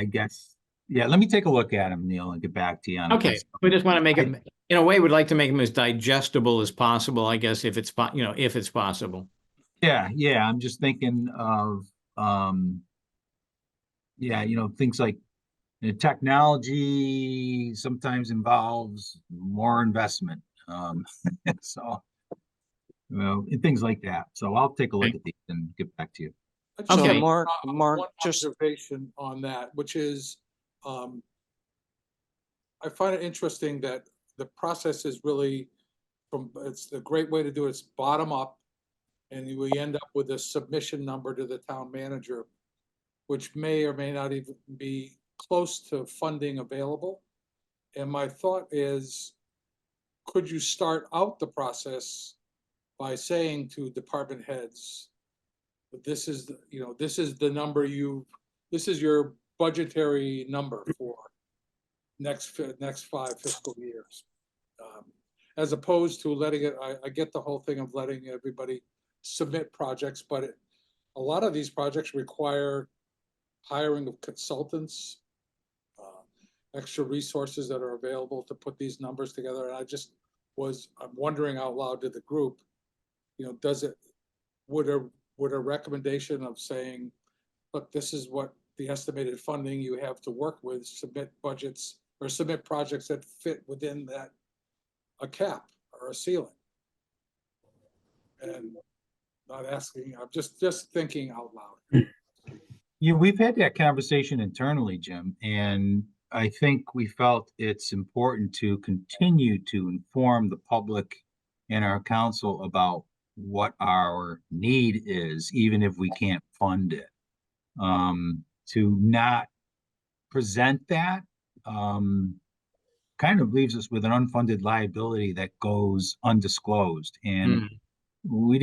E: guess, yeah, let me take a look at them, Neil, and get back to you on it.
A: okay.
E: 'Cause
A: We just want to make it, in a way, we'd like to make them as digestible as possible, I guess, if it's, if it's possible.
E: Yeah, I'm just thinking of, yeah, things like technology sometimes involves more investment. So, and things like that. So I'll take a look at these and get back to you.
C: I just
B: So
C: have
A: Okay.
B: Mark,
C: one
B: just,
C: observation on that, which is, I find it interesting that the process is really it's the great way to do it. It's bottom up. And we end up with a submission number to the town manager, which may or may not even be close to funding available. And my thought is, could you start out the process by saying to department heads, this is, this is the number this is your budgetary number for next 5 fiscal years. As opposed to letting it, I get the whole thing of letting everybody submit projects, but a lot of these projects require hiring of consultants, extra resources that are available to put these numbers together. And I'm wondering out loud to the group, would a recommendation of saying, look, this is what the estimated funding you have to work with, submit budgets or submit projects that fit within that, a cap or a ceiling? And not asking, I'm just thinking out loud.
E: We've had that conversation internally, Jim, and I think we felt it's important to continue to inform the public and our council about what our need is, even if we can't fund it. To not present that, kind of leaves us with an unfunded liability that goes undisclosed. And we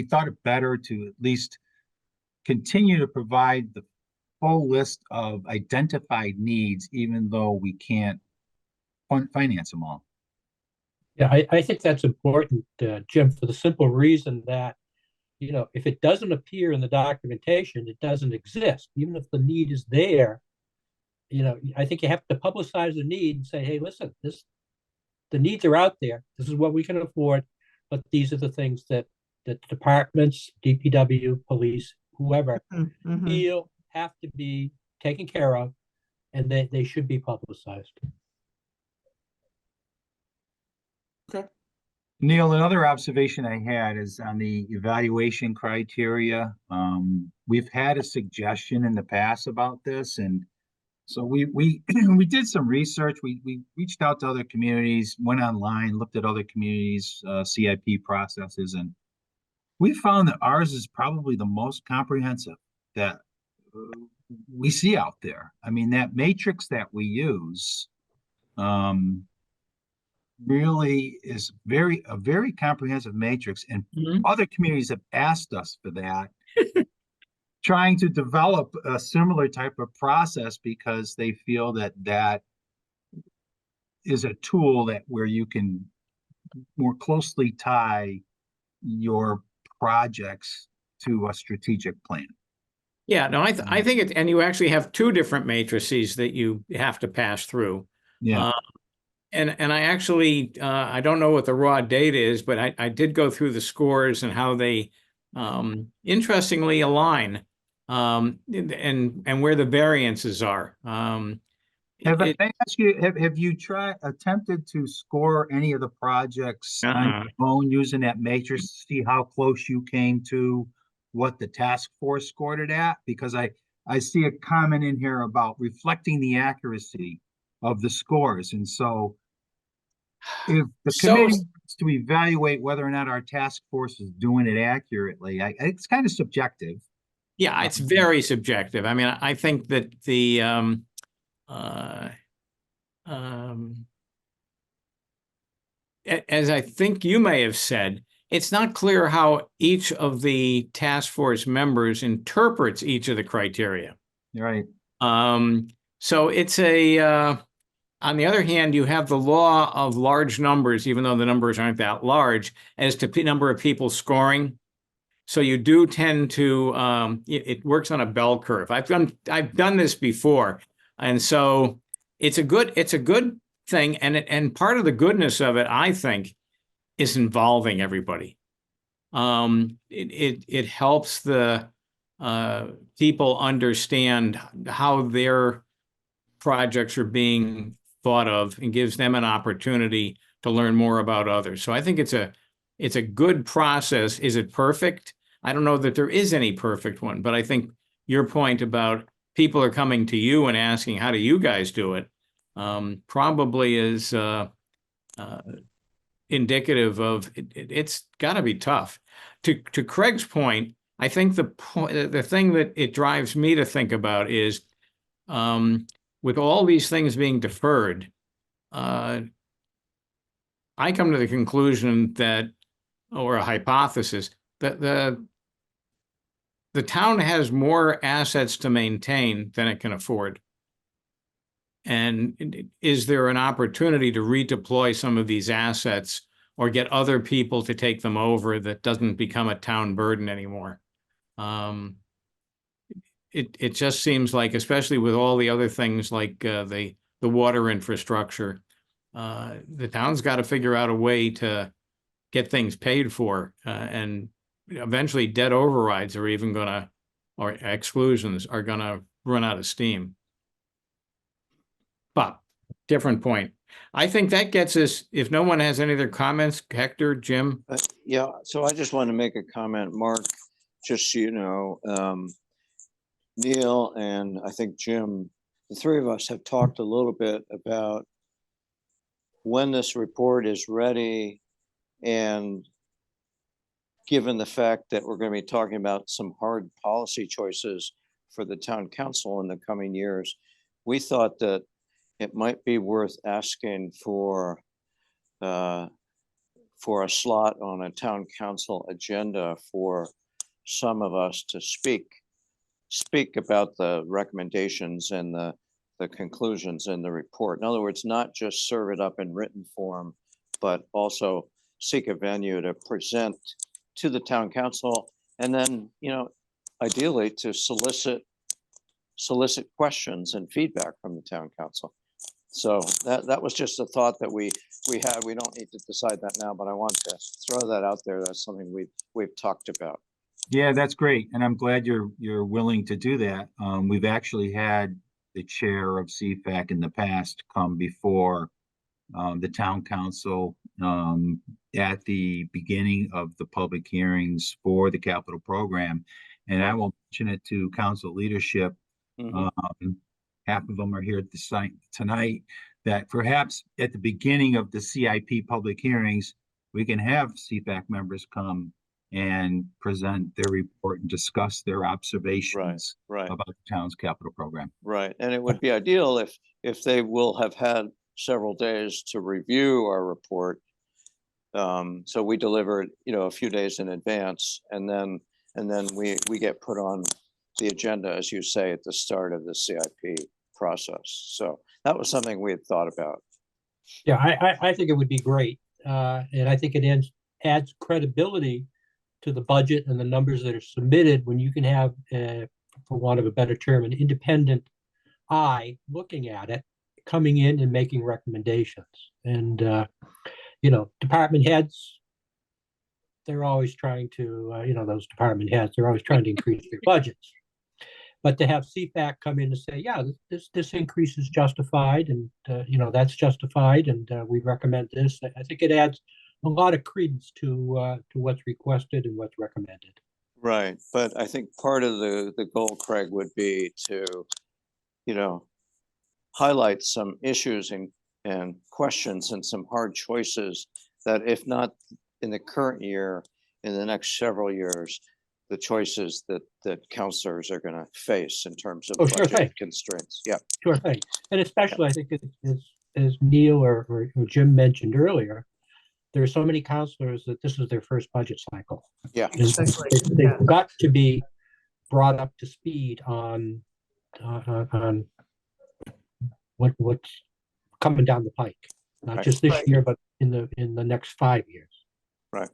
E: thought it better to at least continue to provide the full list of identified needs, even though we can't finance them all.
F: Yeah, I think that's important, Jim, for the simple reason that, if it doesn't appear in the documentation, it doesn't exist. Even if the need is there, I think you have to publicize the need and say, hey, listen, the needs are out there. This is what we can afford, but these are the things that departments, DPW, police, whoever
D: Mhm.
F: feel have to be taken care of, and they should be publicized.
C: Okay.
E: Neil, another observation I had is on the evaluation criteria. We've had a suggestion in the past about this, and so we we did some research. We reached out to other communities, went online, looked at other communities' CIP processes, and we found that ours is probably the most comprehensive that we see out there. I mean, that matrix that we use really is a very comprehensive matrix, and other communities have asked us for that, trying to develop a similar type of process because they feel that that is a tool where you can more closely tie your projects to a strategic plan.
A: Yeah, no, I think it, and you actually have two different matrices that you have to pass through.
E: Yeah.
A: And I actually, I don't know what the raw data is, but I did go through the scores and how they interestingly align, and where the variances are.
E: Have I asked you, have you attempted to score any of the projects on your own using that matrix to see how close you came to what the task force scored it at? Because I see a comment in here about reflecting the accuracy of the scores. And so if the committee wants to evaluate whether or not our task force is doing it accurately, it's kind of subjective.
A: Yeah, it's very subjective. I mean, I think that uh, as I think you may have said, it's not clear how each of the task force members interprets each of the criteria.
E: You're right.
A: So it's on the other hand, you have the law of large numbers, even though the numbers aren't that large, as to number of people scoring. So you do tend to, it works on a bell curve. I've done this before. And so it's a good thing. And part of the goodness of it, I think, is involving everybody. It helps the people understand how their projects are being thought of and gives them an opportunity to learn more about others. So I think it's a good process. Is it perfect? I don't know that there is any perfect one, but I think your point about people are coming to you and asking, how do you guys do it? Probably is indicative of it's got to be tough. To Craig's point, I think the thing that it drives me to think about is with all these things being deferred, I come to the conclusion that, or a hypothesis, that the town has more assets to maintain than it can afford. And is there an opportunity to redeploy some of these assets or get other people to take them over that doesn't become a town burden anymore? It just seems like, especially with all the other things like the water infrastructure, the town's got to figure out a way to get things paid for, and eventually debt overrides are even gonna, or exclusions are gonna run out of steam. But different point. I think that gets us, if no one has any other comments, Hector, Jim?
B: Yeah, so I just want to make a comment, Mark, just so you know, Neil and I think Jim, the three of us have talked a little bit about when this report is ready, and given the fact that we're going to be talking about some hard policy choices for the town council in the coming years, we thought that it might be worth asking for a slot on a town council agenda for some of us to speak about the recommendations and the conclusions in the report. In other words, not just serve it up in written form, but also seek a venue to present to the town council, and then, ideally to solicit questions and feedback from the town council. So that was just a thought that we had. We don't need to decide that now, but I want to throw that out there. That's something we've talked about.
E: Yeah, that's great. And I'm glad you're willing to do that. We've actually had the chair of CFAC in the past come before the town council at the beginning of the public hearings for the capital program. And I will mention it to council leadership. Half of them are here at the site tonight, that perhaps at the beginning of the CIP public hearings, we can have CFAC members come and present their report and discuss their observations about the town's capital program.
B: Right, and it would be ideal if they will have had several days to review our report. So we deliver it, a few days in advance, and then we get put on the agenda, as you say, at the start of the CIP process. So that was something we had thought about.
F: Yeah, I think it would be great. And I think it adds credibility to the budget and the numbers that are submitted when you can have, for want of a better term, an independent eye looking at it, coming in and making recommendations. And, department heads, they're always trying to, those department heads, they're always trying to increase their budgets. But to have CFAC come in and say, yeah, this increase is justified, and that's justified, and we recommend this. I think it adds a lot of credence to what's requested and what's recommended.
B: Right, but I think part of the goal, Craig, would be to, highlight some issues and questions and some hard choices that, if not in the current year, in the next several years, the choices that counselors are going to face in terms of
F: Oh, sure thing.
B: budget constraints. Yeah.
F: Sure thing. And especially, I think as Neil or Jim mentioned earlier, there are so many counselors that this is their first budget cycle.
B: Yeah.
F: And
D: Exactly.
F: they've got to be brought up to speed on what's coming down the pike, not
B: Right.
F: just this
D: Right.
F: year, but in the next 5 years.
B: Right.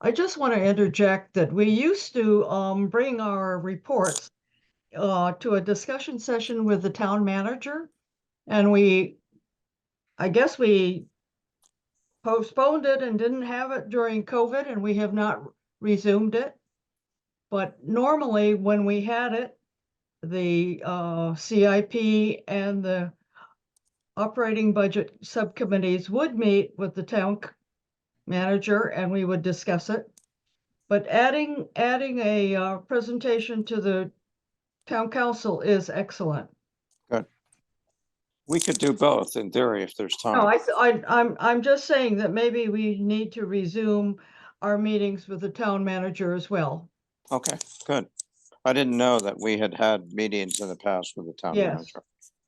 D: I just want to interject that we used to bring our reports to a discussion session with the town manager, and I guess we postponed it and didn't have it during COVID, and we have not resumed it. But normally, when we had it, the CIP and the operating budget subcommittees would meet with the town manager, and we would discuss it. But adding a presentation to the town council is excellent.
B: Good. We could do both in theory if there's
D: No,
B: time.
D: I'm just saying that maybe we need to resume our meetings with the town manager as well.
B: Okay, good. I didn't know that we had had meetings in the past with the town
D: Yes.
B: manager.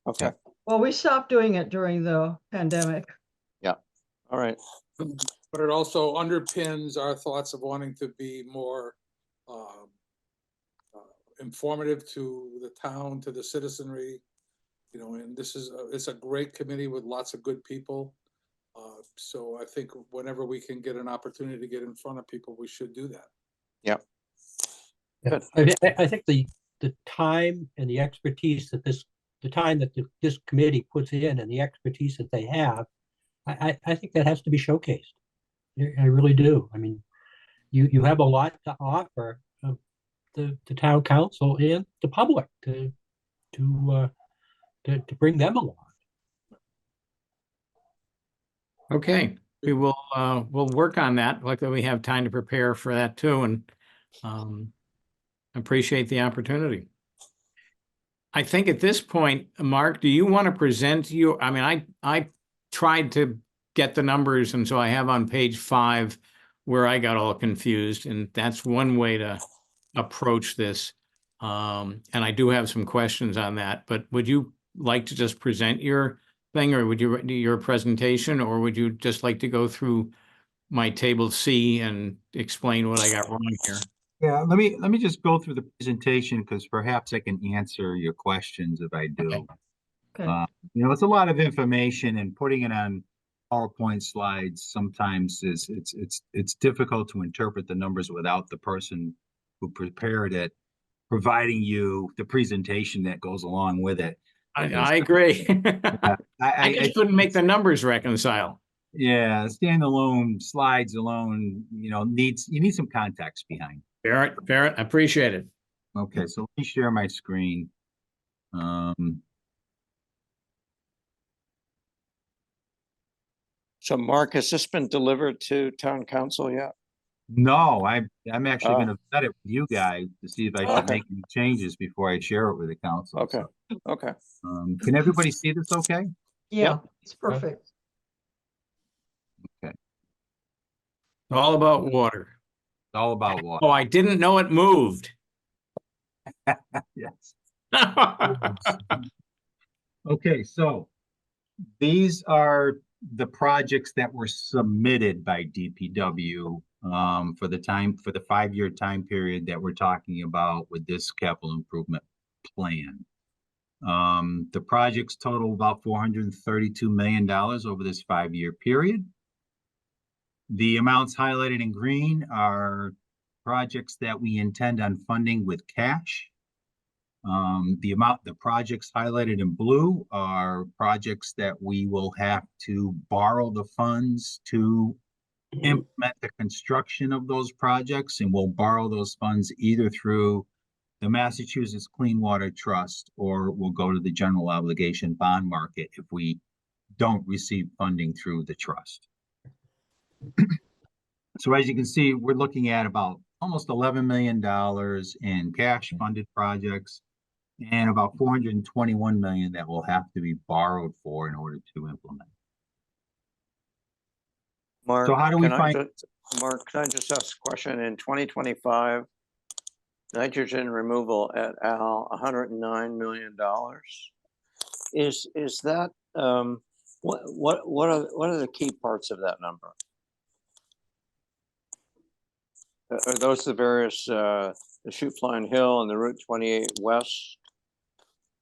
B: Okay,
D: Well, we stopped doing it during the pandemic.
B: all right.
C: But it also underpins our thoughts of wanting to be more informative to the town, to the citizenry. You know, and it's a great committee with lots of good people. So I think whenever we can get an opportunity to get in front of people, we should do that.
F: Yeah.
B: Good.
F: I think the time and the expertise that this committee puts in and the expertise that they have, I think that has to be showcased. I really do. I mean, you have a lot to offer the town council and the public to bring them along.
A: Okay, we'll work on that. Luckily, we have time to prepare for that too, and appreciate the opportunity. I think at this point, Mark, do you want to present I mean, I tried to get the numbers, and so I have on page 5 where I got all confused, and that's one way to approach this. And I do have some questions on that, but would you like to just present your thing, or would you do your presentation, or would you just like to go through my table C and explain what I got wrong here?
E: Yeah, let me just go through the presentation because perhaps I can answer your questions if I do.
D: Okay.
E: You know, it's a lot of information, and putting it on PowerPoint slides sometimes it's difficult to interpret the numbers without the person who prepared it providing you the presentation that goes along with it.
A: I agree. I just couldn't make the numbers reconcile.
E: Yeah, standalone slides alone, you know, you need some context behind.
A: Barrett, appreciate it.
E: Okay, so let me share my screen.
B: So Mark, has this been delivered to town council yet?
E: No, I'm actually
B: Oh.
E: going to vet it with you guys to see if I should
B: Okay.
E: make any changes before I share it with the council.
B: Okay,
E: So,
B: okay.
E: can everybody see this okay?
D: Yeah, it's perfect.
A: All about water.
E: It's all about water.
A: Oh, I didn't know it moved.
E: Yes. Okay, so these are the projects that were submitted by DPW for the 5-year time period that we're talking about with this capital improvement plan. The projects total about $432 million over this 5-year period. The amounts highlighted in green are projects that we intend on funding with cash. The projects highlighted in blue are projects that we will have to borrow the funds to implement the construction of those projects, and we'll borrow those funds either through the Massachusetts Clean Water Trust, or we'll go to the general obligation bond market if we don't receive funding through the trust. So as you can see, we're looking at about almost $11 million in cash funded projects and about $421 million that will have to be borrowed for in order to implement.
B: Mark,
E: So how do we
B: can I
E: find?
B: just- Mark, can I just ask a question? In 2025, Nitrogen removal at Al, $109 million. Is that, what are the key parts of that number? Are those the various, the Chute Flying Hill and the Route 28 West?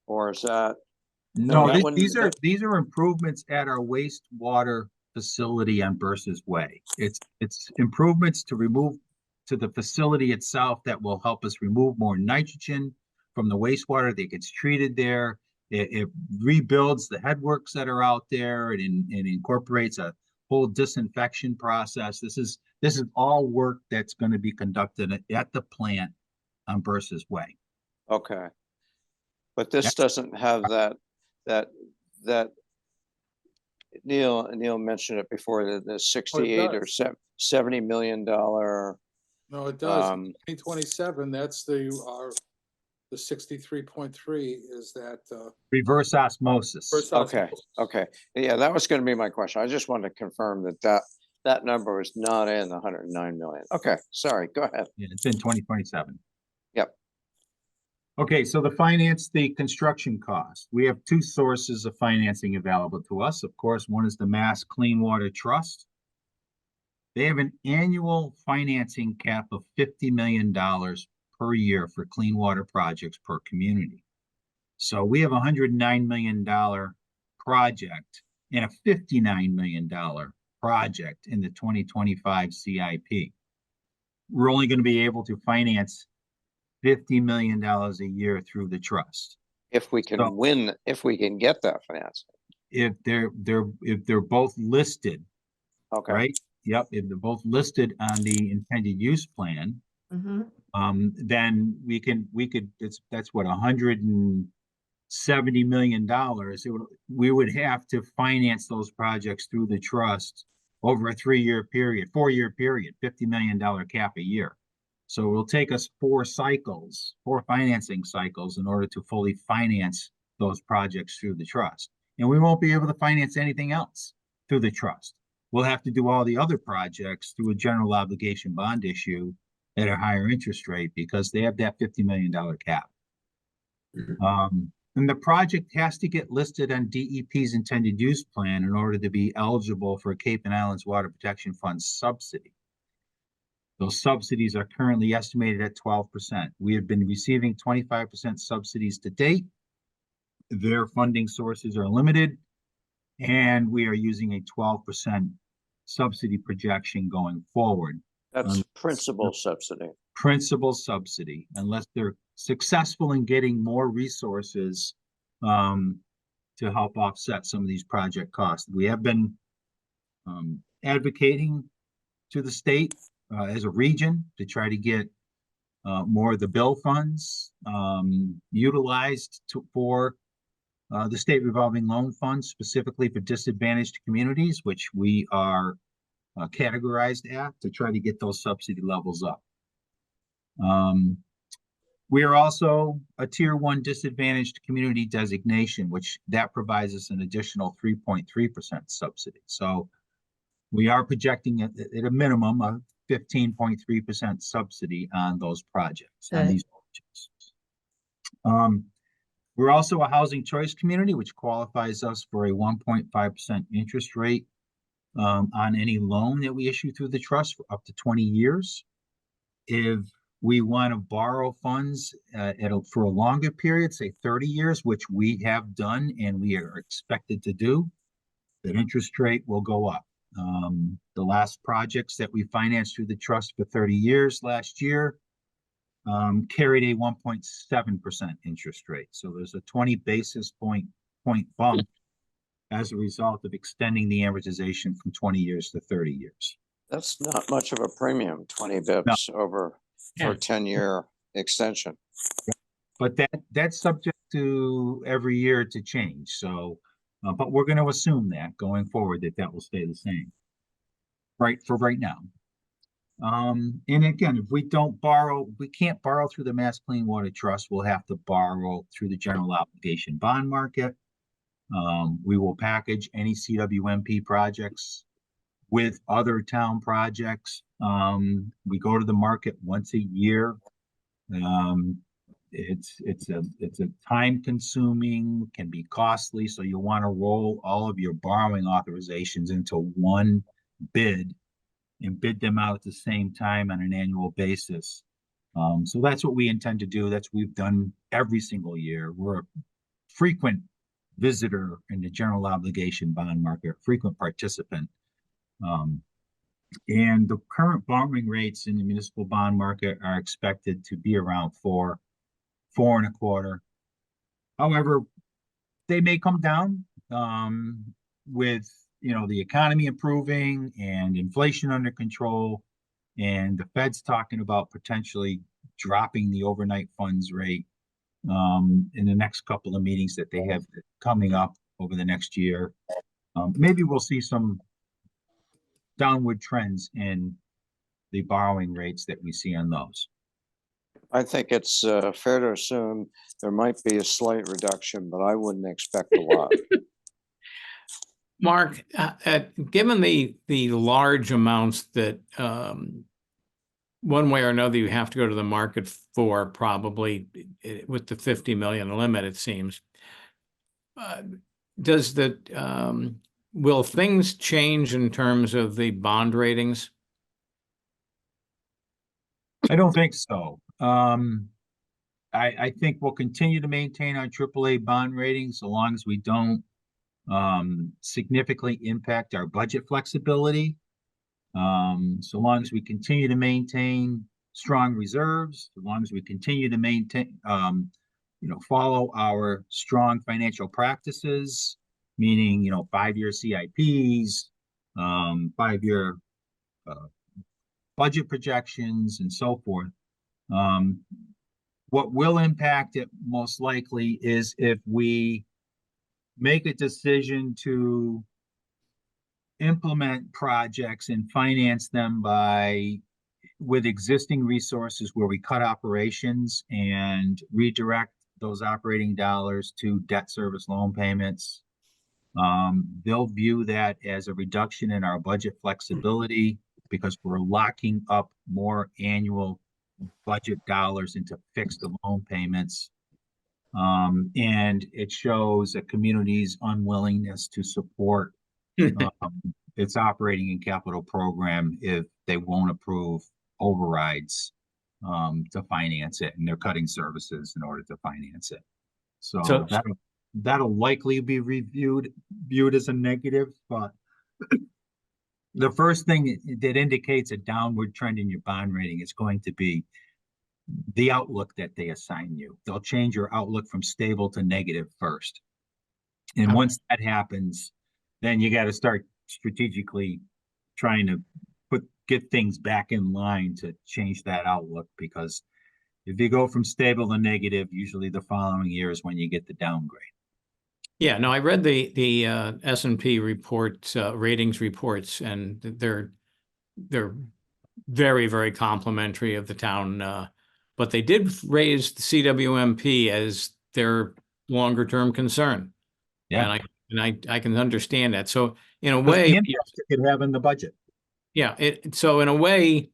B: Or is that,
E: No,
B: that one-
E: these are improvements at our wastewater facility on Bursa's Way. It's improvements to remove to the facility itself that will help us remove more nitrogen from the wastewater that gets treated there. It rebuilds the headworks that are out there and incorporates a whole disinfection process. This is all work that's going to be conducted at the plant on Bursa's Way.
B: okay. But this doesn't have that Neil mentioned it before, the 68 or
C: does.
B: $70 million.
C: No, it does.
B: Um,
C: 2027, that's the 63.3 is that,
E: Reverse osmosis.
C: first
B: Okay,
C: osmosis.
B: okay. Yeah, that was gonna be my question. I just wanted to confirm that number was not in the 109 million. Okay, sorry, go ahead.
E: Yeah, it's in 2027.
B: Yep.
E: Okay, so the construction cost. We have two sources of financing available to us. Of course, one is the Mass Clean Water Trust. They have an annual financing cap of $50 million per year for clean water projects per community. So we have a $109 million project and a $59 million project in the 2025 CIP. We're only going to be able to finance $50 million a year through the trust.
B: If we can
E: So-
B: if we can get that financing.
E: If they're both listed,
B: Okay,
E: right? Yep, if they're both listed on the intended use plan,
D: Mhm.
E: then that's what, $170 million. We would have to finance those projects through the trust over a 4-year period, $50 million cap a year. So it'll take us 4 financing cycles in order to fully finance those projects through the trust. And we won't be able to finance anything else through the trust. We'll have to do all the other projects through a general obligation bond issue at a higher interest rate because they have that $50 million cap. And the project has to get listed on DEP's intended use plan in order to be eligible for Cape and Islands Water Protection Fund subsidy. Those subsidies are currently estimated at 12%. We have been receiving 25% subsidies to date. Their funding sources are limited, and we are using a 12% subsidy projection going forward.
B: that's principal subsidy.
E: Principal subsidy, unless they're successful in getting more resources to help offset some of these project costs. We have been advocating to the state as a region to try to get more of the bill funds utilized for the state revolving loan fund, specifically for disadvantaged communities, which we are categorized at, to try to get those subsidy levels up. We are also a tier 1 disadvantaged community designation, which that provides us an additional 3.3% subsidy. So we are projecting at a minimum of 15.3% subsidy on those projects, on these projects. We're also a housing choice community, which qualifies us for a 1.5% interest rate on any loan that we issue through the trust for up to 20 years. If we want to borrow funds for a longer period, say 30 years, which we have done and we are expected to do, that interest rate will go up. The last projects that we financed through the trust for 30 years last year carried a 1.7% interest rate. So there's a 20 basis point bump as a result of extending the amortization from 20 years to 30 years.
B: That's not much of a premium, 20 bips over for a 10-year extension.
E: But that's subject to every year to change. So, but we're going to assume that going forward that will stay the same, right, for right now. And again, if we can't borrow through the Mass Clean Water Trust, we'll have to borrow through the general obligation bond market. We will package any CWMP projects with other town projects. We go to the market once a year Um, it's a time consuming, can be costly, so you want to roll all of your borrowing authorizations into one bid and bid them out at the same time on an annual basis. So that's what we intend to do. That's what we've done every single year. We're a frequent visitor in the general obligation bond market, frequent participant. And the current borrowing rates in the municipal bond market are expected to be around 4.25. However, they may come down with the economy improving and inflation under control, and the Fed's talking about potentially dropping the overnight funds rate in the next couple of meetings that they have coming up over the next year. Maybe we'll see some downward trends in the borrowing rates that we see on those.
B: I think it's fair to assume there might be a slight reduction, but I wouldn't expect a lot.
A: Mark, given the large amounts that one way or another you have to go to the market for, probably with the 50 million limit, it seems. Will things change in terms of the bond ratings?
E: I don't think so. I think we'll continue to maintain our AAA bond rating so long as we don't significantly impact our budget flexibility. So long as we continue to maintain strong reserves, so long as we continue to maintain, follow our strong financial practices, meaning, 5-year CIPs, 5-year budget projections, and so forth. What will impact it most likely is if we make a decision to implement projects and finance them with existing resources, where we cut operations and redirect those operating dollars to debt service loan payments. They'll view that as a reduction in our budget flexibility because we're locking up more annual budget dollars into fixed loan payments. And it shows a community's unwillingness to support its operating and capital program if they won't approve overrides to finance it, and they're cutting services in order to finance it. So that'll likely be viewed as a negative, but the first thing that indicates a downward trend in your bond rating is going to be the outlook that they assign you. They'll change your outlook from stable to negative first. And once that happens, then you got to start strategically trying to get things back in line to change that outlook, because if you go from stable to negative, usually the following year is when you get the downgrade.
A: Yeah, no, I read the S&P reports, ratings reports, and they're very, very complimentary of the town. But they did raise the CWMP as their longer term concern.
E: Yeah,
A: and I can understand that. So in a way,
E: the impact it could have in the budget.
A: Yeah. So in a way,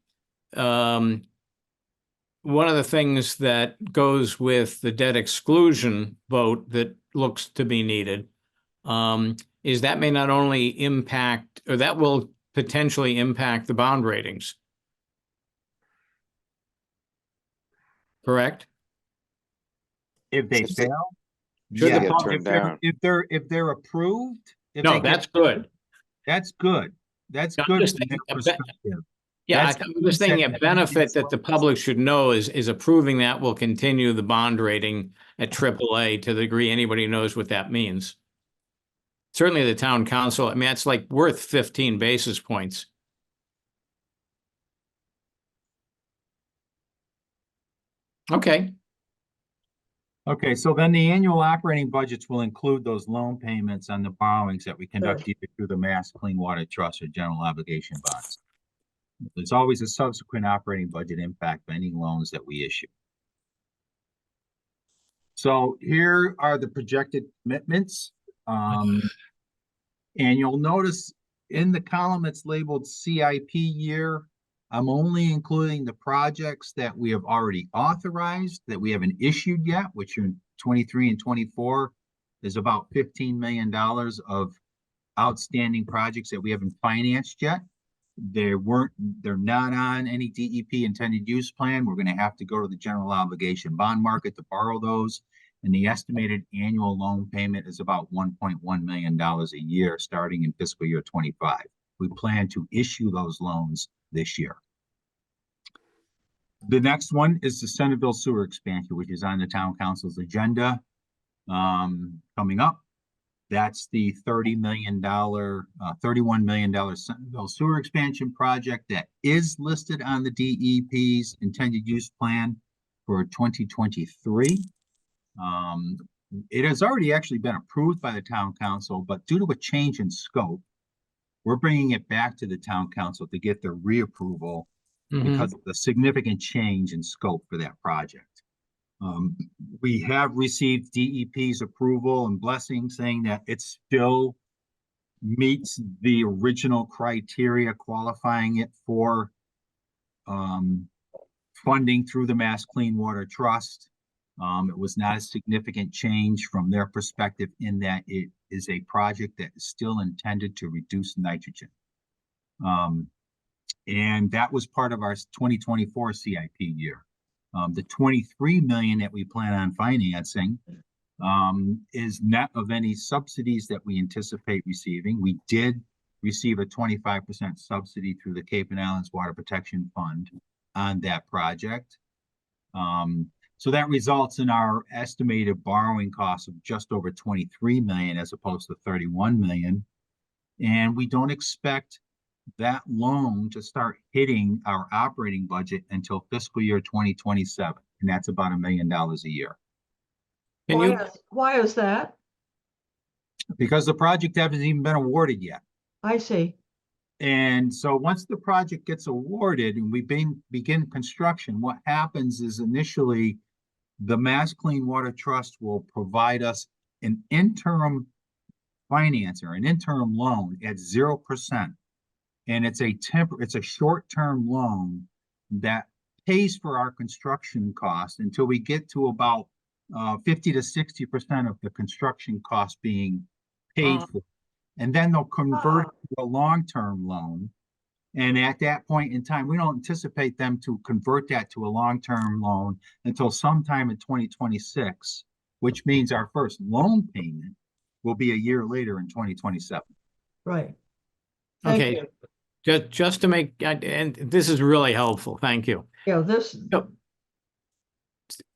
A: one of the things that goes with the debt exclusion vote that looks to be needed is that may not only impact, or that will potentially impact the bond ratings. Correct?
E: If they fail,
A: Should
B: they
A: the
B: get
A: public,
B: turned down.
E: if they're approved,
A: no, that's good.
E: that's good. That's
A: I'm
E: good
A: just
E: from
A: thinking
E: their perspective.
A: Yeah,
E: That's
A: I'm just thinking a benefit that the public should know is approving that will continue the bond rating at AAA to the degree anybody knows what that means. Certainly the town council, I mean, it's like worth 15 basis points. Okay.
E: Okay, so then the annual operating budgets will include those loan payments on the borrowings that we conduct either through the Mass Clean Water Trust or general obligation bonds. There's always a subsequent operating budget impact of any loans that we issue. So here are the projected commitments. And you'll notice in the column that's labeled CIP year, I'm only including the projects that we have already authorized, that we haven't issued yet, which are in 23 and 24. There's about $15 million of outstanding projects that we haven't financed yet. They're not on any DEP intended use plan. We're gonna have to go to the general obligation bond market to borrow those. And the estimated annual loan payment is about $1.1 million a year, starting in fiscal year 25. We plan to issue those loans this year. The next one is the Centerville sewer expansion, which is on the town council's agenda, coming up. That's the $31 million Centerville sewer expansion project that is listed on the DEP's intended use plan for 2023. It has already actually been approved by the town council, but due to a change in scope, we're bringing it back to the town council to get their reapproval because of the significant change in scope for that project. We have received DEP's approval and blessing, saying that it still meets the original criteria, qualifying it for funding through the Mass Clean Water Trust. It was not a significant change from their perspective in that it is a project that is still intended to reduce nitrogen. And that was part of our 2024 CIP year. The 23 million that we plan on financing is net of any subsidies that we anticipate receiving. We did receive a 25% subsidy through the Cape and Islands Water Protection Fund on that project. So that results in our estimated borrowing costs of just over 23 million as opposed to 31 million. And we don't expect that loan to start hitting our operating budget until fiscal year 2027. And that's about $1 million a year.
D: Why is that?
E: Because the project hasn't even been awarded yet.
D: I see.
E: And so once the project gets awarded and we begin construction, what happens is initially the Mass Clean Water Trust will provide us an interim financer, an interim loan at 0%. And it's a short-term loan that pays for our construction cost until we get to about 50 to 60% of the construction cost being paid for. And then they'll convert it to a long-term loan. And at that point in time, we don't anticipate them to convert that to a long-term loan until sometime in 2026, which means our first loan payment will be a year later in 2027.
D: Right. Thank
A: Okay,
D: you.
A: just to make, and this is really helpful. Thank you.
D: Yeah, this,
A: So,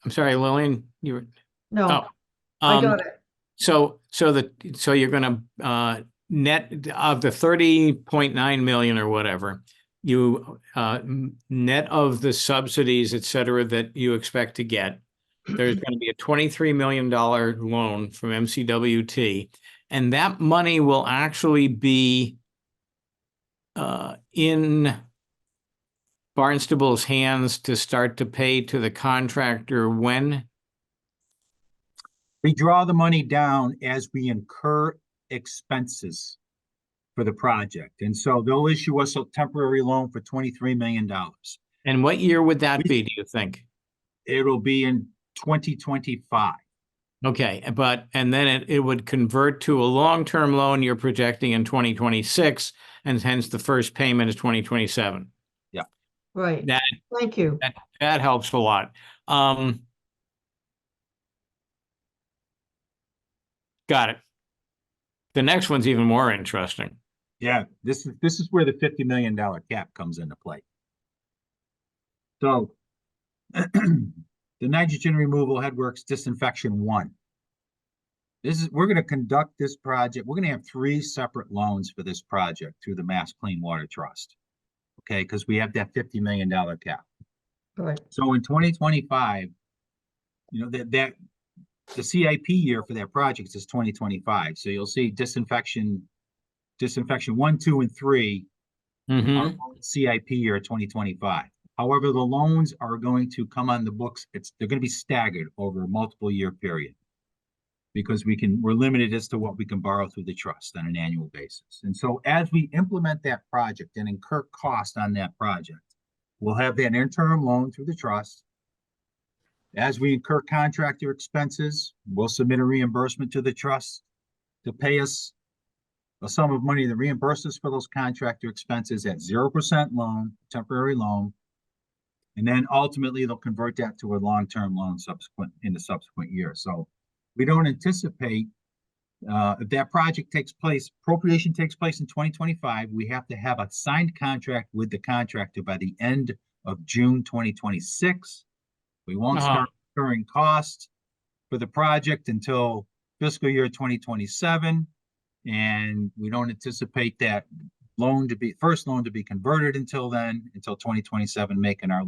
A: I'm sorry, Lillian, you were,
D: no,
A: oh,
D: I got it.
A: so you're gonna net of the 30.9 million or whatever, you net of the subsidies, et cetera, that you expect to get, there's going to be a $23 million loan from MCWT, and that money will actually be in Barnstable's hands to start to pay to the contractor when?
E: We draw the money down as we incur expenses for the project. And so they'll issue us a temporary loan for $23 million.
A: And what year would that be, do you think?
E: It'll be in 2025.
A: Okay, and then it would convert to a long-term loan you're projecting in 2026, and hence the first payment is 2027.
E: Yeah.
D: Right.
A: That,
D: Thank you.
A: that helps a lot. Got it. The next one's even more interesting.
E: Yeah, this is where the $50 million cap comes into play. So the nitrogen removal headworks disinfection 1. We're going to conduct this project. We're going to have 3 separate loans for this project through the Mass Clean Water Trust. Okay, because we have that $50 million cap.
D: Right.
E: So in 2025, you know, that the CIP year for that project is 2025. So you'll see disinfection 1, 2, and 3 are CIP year 2025. However, the loans are going to come on the books. They're going to be staggered over a multiple year period because we're limited as to what we can borrow through the trust on an annual basis. And so as we implement that project and incur cost on that project, We'll have that interim loan through the trust. As we incur contractor expenses, we'll submit a reimbursement to the trust to pay us a sum of money to reimburse us for those contractor expenses at 0% loan, temporary loan. And then ultimately they'll convert that to a long-term loan in the subsequent year. So we don't anticipate if that project takes place, appropriation takes place in 2025, we have to have a signed contract with the contractor by the end of June 2026. We won't start incurring costs for the project until fiscal year 2027. And we don't anticipate that first loan to be converted until then, until 2027, making our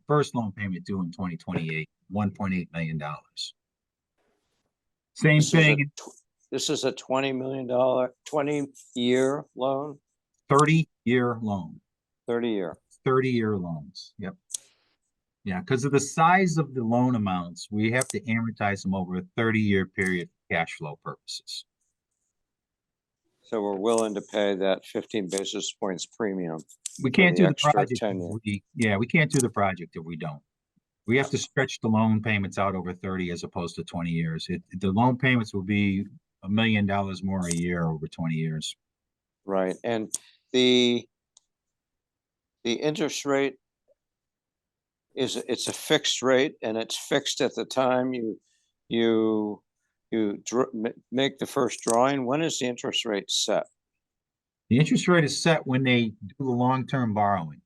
E: first loan payment due in 2028, $1.8 million. Same thing.
B: This is a $20 million, 20-year loan?
E: 30-year loan.
B: 30-year.
E: 30-year loans. Yep. Yeah, because of the size of the loan amounts, we have to amortize them over a 30-year period for cash flow purposes.
B: So we're willing to pay that 15 basis points premium.
E: We can't do the project.
B: Yeah,
E: we can't do the project if we don't. We have to stretch the loan payments out over 30 as opposed to 20 years. The loan payments will be $1 million more a year over 20 years.
B: Right. And the interest rate it's a fixed rate, and it's fixed at the time you make the first drawing. When is the interest rate set?
E: The interest rate is set when they do the long-term borrowing.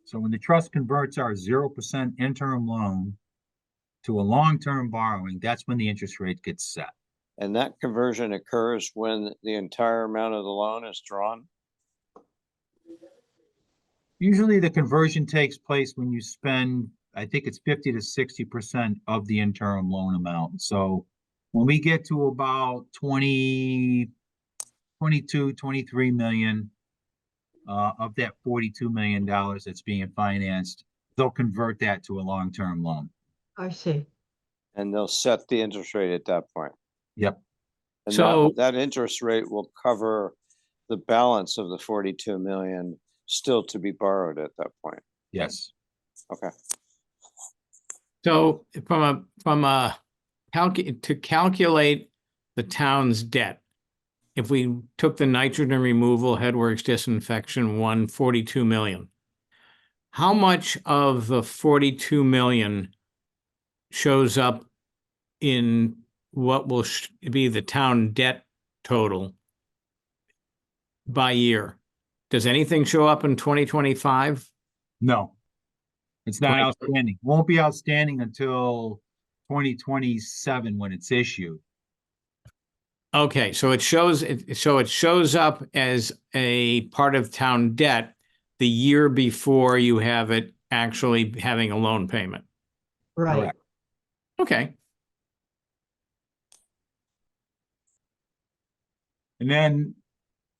E: So when the trust converts our 0% interim loan to a long-term borrowing, that's when the interest rate gets set.
B: And that conversion occurs when the entire amount of the loan is drawn?
E: Usually the conversion takes place when you spend, I think it's 50 to 60% of the interim loan amount. So when we get to about 22, 23 million of that $42 million that's being financed, they'll convert that to a long-term loan.
D: I see.
B: And they'll set the interest rate at that point.
E: Yep.
B: And
A: So
B: that interest rate will cover the balance of the 42 million still to be borrowed at that point.
E: Yes.
B: Okay.
A: So to calculate the town's debt, if we took the nitrogen removal, headworks disinfection, 42 million, how much of the 42 million shows up in what will be the town debt total by year? Does anything show up in 2025?
E: No, it's not outstanding. Won't be outstanding until 2027 when it's issued.
A: Okay, so it shows up as a part of town debt the year before you have it actually having a loan payment.
D: Right.
E: Correct.
A: Okay.
E: And then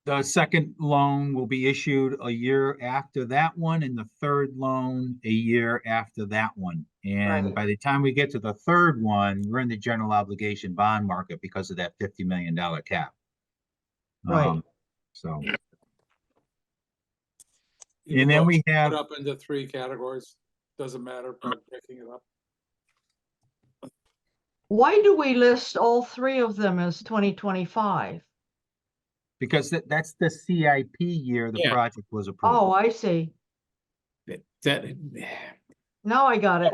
E: the second loan will be issued a year after that one, and the third loan a year after that one. And
D: Right.
E: by the time we get to the third one, we're in the general obligation bond market because of that $50 million cap.
D: Right.
E: So,
C: Even
E: and then
C: though
E: we
C: it's
E: have,
C: put up into 3 categories, doesn't matter by breaking it up.
D: Why do we list all 3 of them as 2025?
E: because that's the CIP year the
A: Yeah.
E: project was approved.
D: Oh, I see.
A: That
D: Now I got it.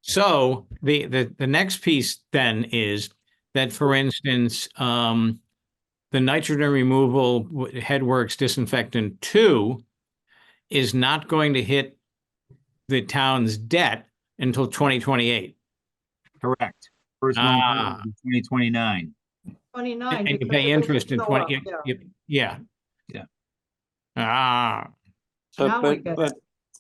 A: so the next piece then is that, for instance, the nitrogen removal headworks disinfectant 2 is not going to hit the town's debt until 2028.
E: Correct. First loan payment will be 2029.
D: 29.
A: And you
D: because
A: pay
D: it doesn't
A: interest in
D: show
A: 20,
D: up,
A: yeah.
E: Yeah.
B: So,
D: Now I get it.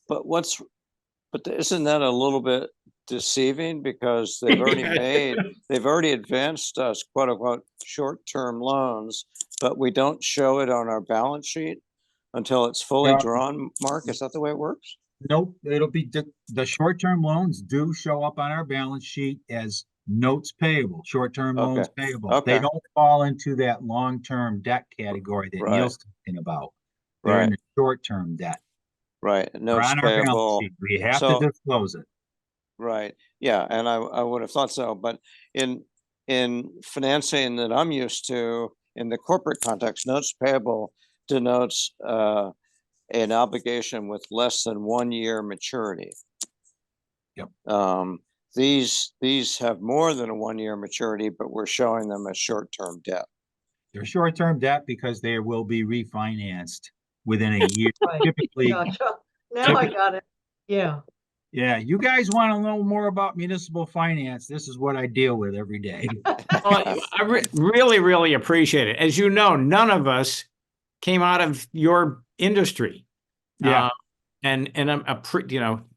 B: but isn't that a little bit deceiving, because they've already they've already advanced us quote unquote short-term loans, but we don't show it on our balance sheet until it's fully
E: Yeah.
B: drawn. Mark, is that the way it works?
E: Nope, it'll be the short-term loans do show up on our balance sheet as notes payable, short-term loans payable. They
B: Okay.
E: don't fall into that long-term debt category that
B: Right.
E: Neil's talking about. They're
B: Right.
E: in the short-term debt.
B: Right,
E: They're
B: notes
E: on our balance
B: payable,
E: sheet. We have to
B: So-
E: disclose it.
B: right, yeah, and I would have thought so, but in financing that I'm used to, in the corporate context, notes payable denotes an obligation with less than 1 year maturity.
E: Yep.
B: These have more than a 1 year maturity, but we're showing them as short-term debt.
E: They're short-term debt because they will be refinanced within a year.
D: Right.
E: Typically,
D: Gotcha. Now I got it. Yeah.
E: yeah, you guys want to know more about municipal finance? This is what I deal with every day.
A: Well, really, really appreciate it. As you know, none of us came out of your industry.
E: Yeah.
A: And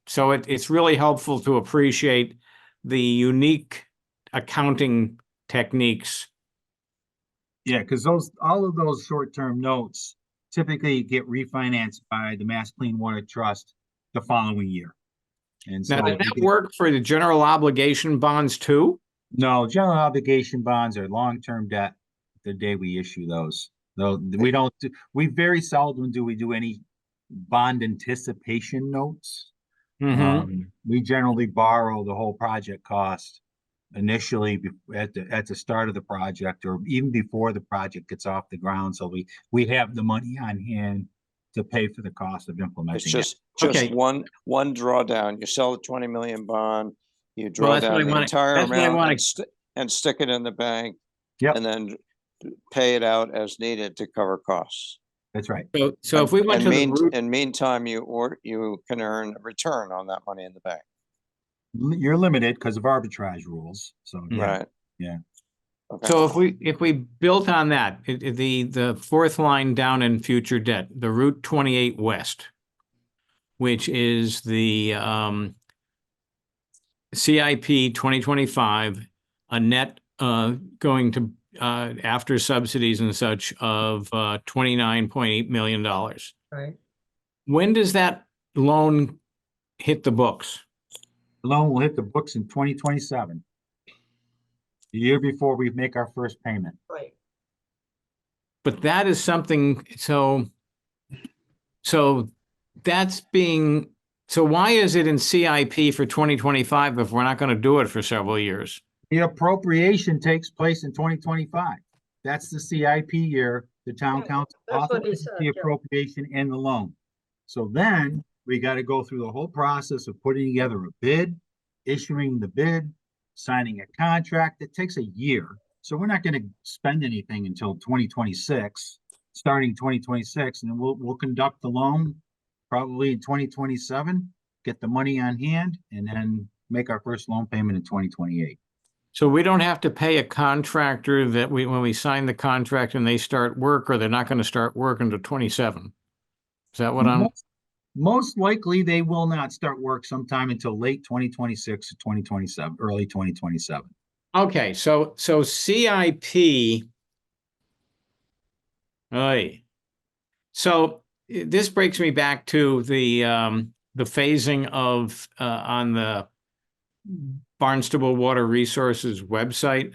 A: so it's really helpful to appreciate the unique accounting techniques.
E: Yeah, because all of those short-term notes typically get refinanced by the Mass Clean Water Trust the following year. And
A: Now,
E: so
A: does that work for the general obligation bonds too?
E: no, general obligation bonds are long-term debt the day we issue those. Though we very seldom do we do any bond anticipation notes. We generally borrow the whole project cost initially at the start of the project, or even before the project gets off the ground. So we have the money on hand to pay for the cost of implementing
B: It's just
A: Okay.
B: one drawdown. You sell the 20 million bond, you
A: Well,
B: draw
A: that's what
B: down
A: I
B: the
A: wanna-
B: entire
A: that's what I
B: amount
A: wanna-
B: and stick it in the bank.
E: Yep.
B: And then pay it out as needed to cover costs.
E: That's right.
A: So if we went to the root,
B: In meantime, you can earn a return on that money in the bank.
E: You're limited because of arbitrage rules. So yeah,
B: Right.
E: yeah.
B: Okay.
A: so if we built on that, the fourth line down in future debt, the Route 28 West, which is the CIP 2025, a net going to after subsidies and such of $29.8 million.
D: Right.
A: When does that loan hit the books?
E: The loan will hit the books in 2027, the year before we make our first payment.
D: Right.
A: But that is something, so that's being, so why is it in CIP for 2025 if we're not going to do it for several years?
E: The appropriation takes place in 2025. That's the CIP year. The town
D: Yeah,
E: council
D: that's what he
E: authorizes
D: said,
E: the
D: yeah.
E: appropriation and the loan. So then we got to go through the whole process of putting together a bid, issuing the bid, signing a contract. It takes a year. So we're not going to spend anything until 2026, starting 2026, and then we'll conduct the loan probably in 2027, get the money on hand, and then make our first loan payment in 2028.
A: So we don't have to pay a contractor that when we sign the contract and they start work, or they're not going to start work until 27. Is that what I'm?
E: Most likely, they will not start work sometime until late 2026 to 2027, early 2027.
A: Okay, so CIP. Oy. So this brings me back to the phasing of on the Barnstable Water Resources website.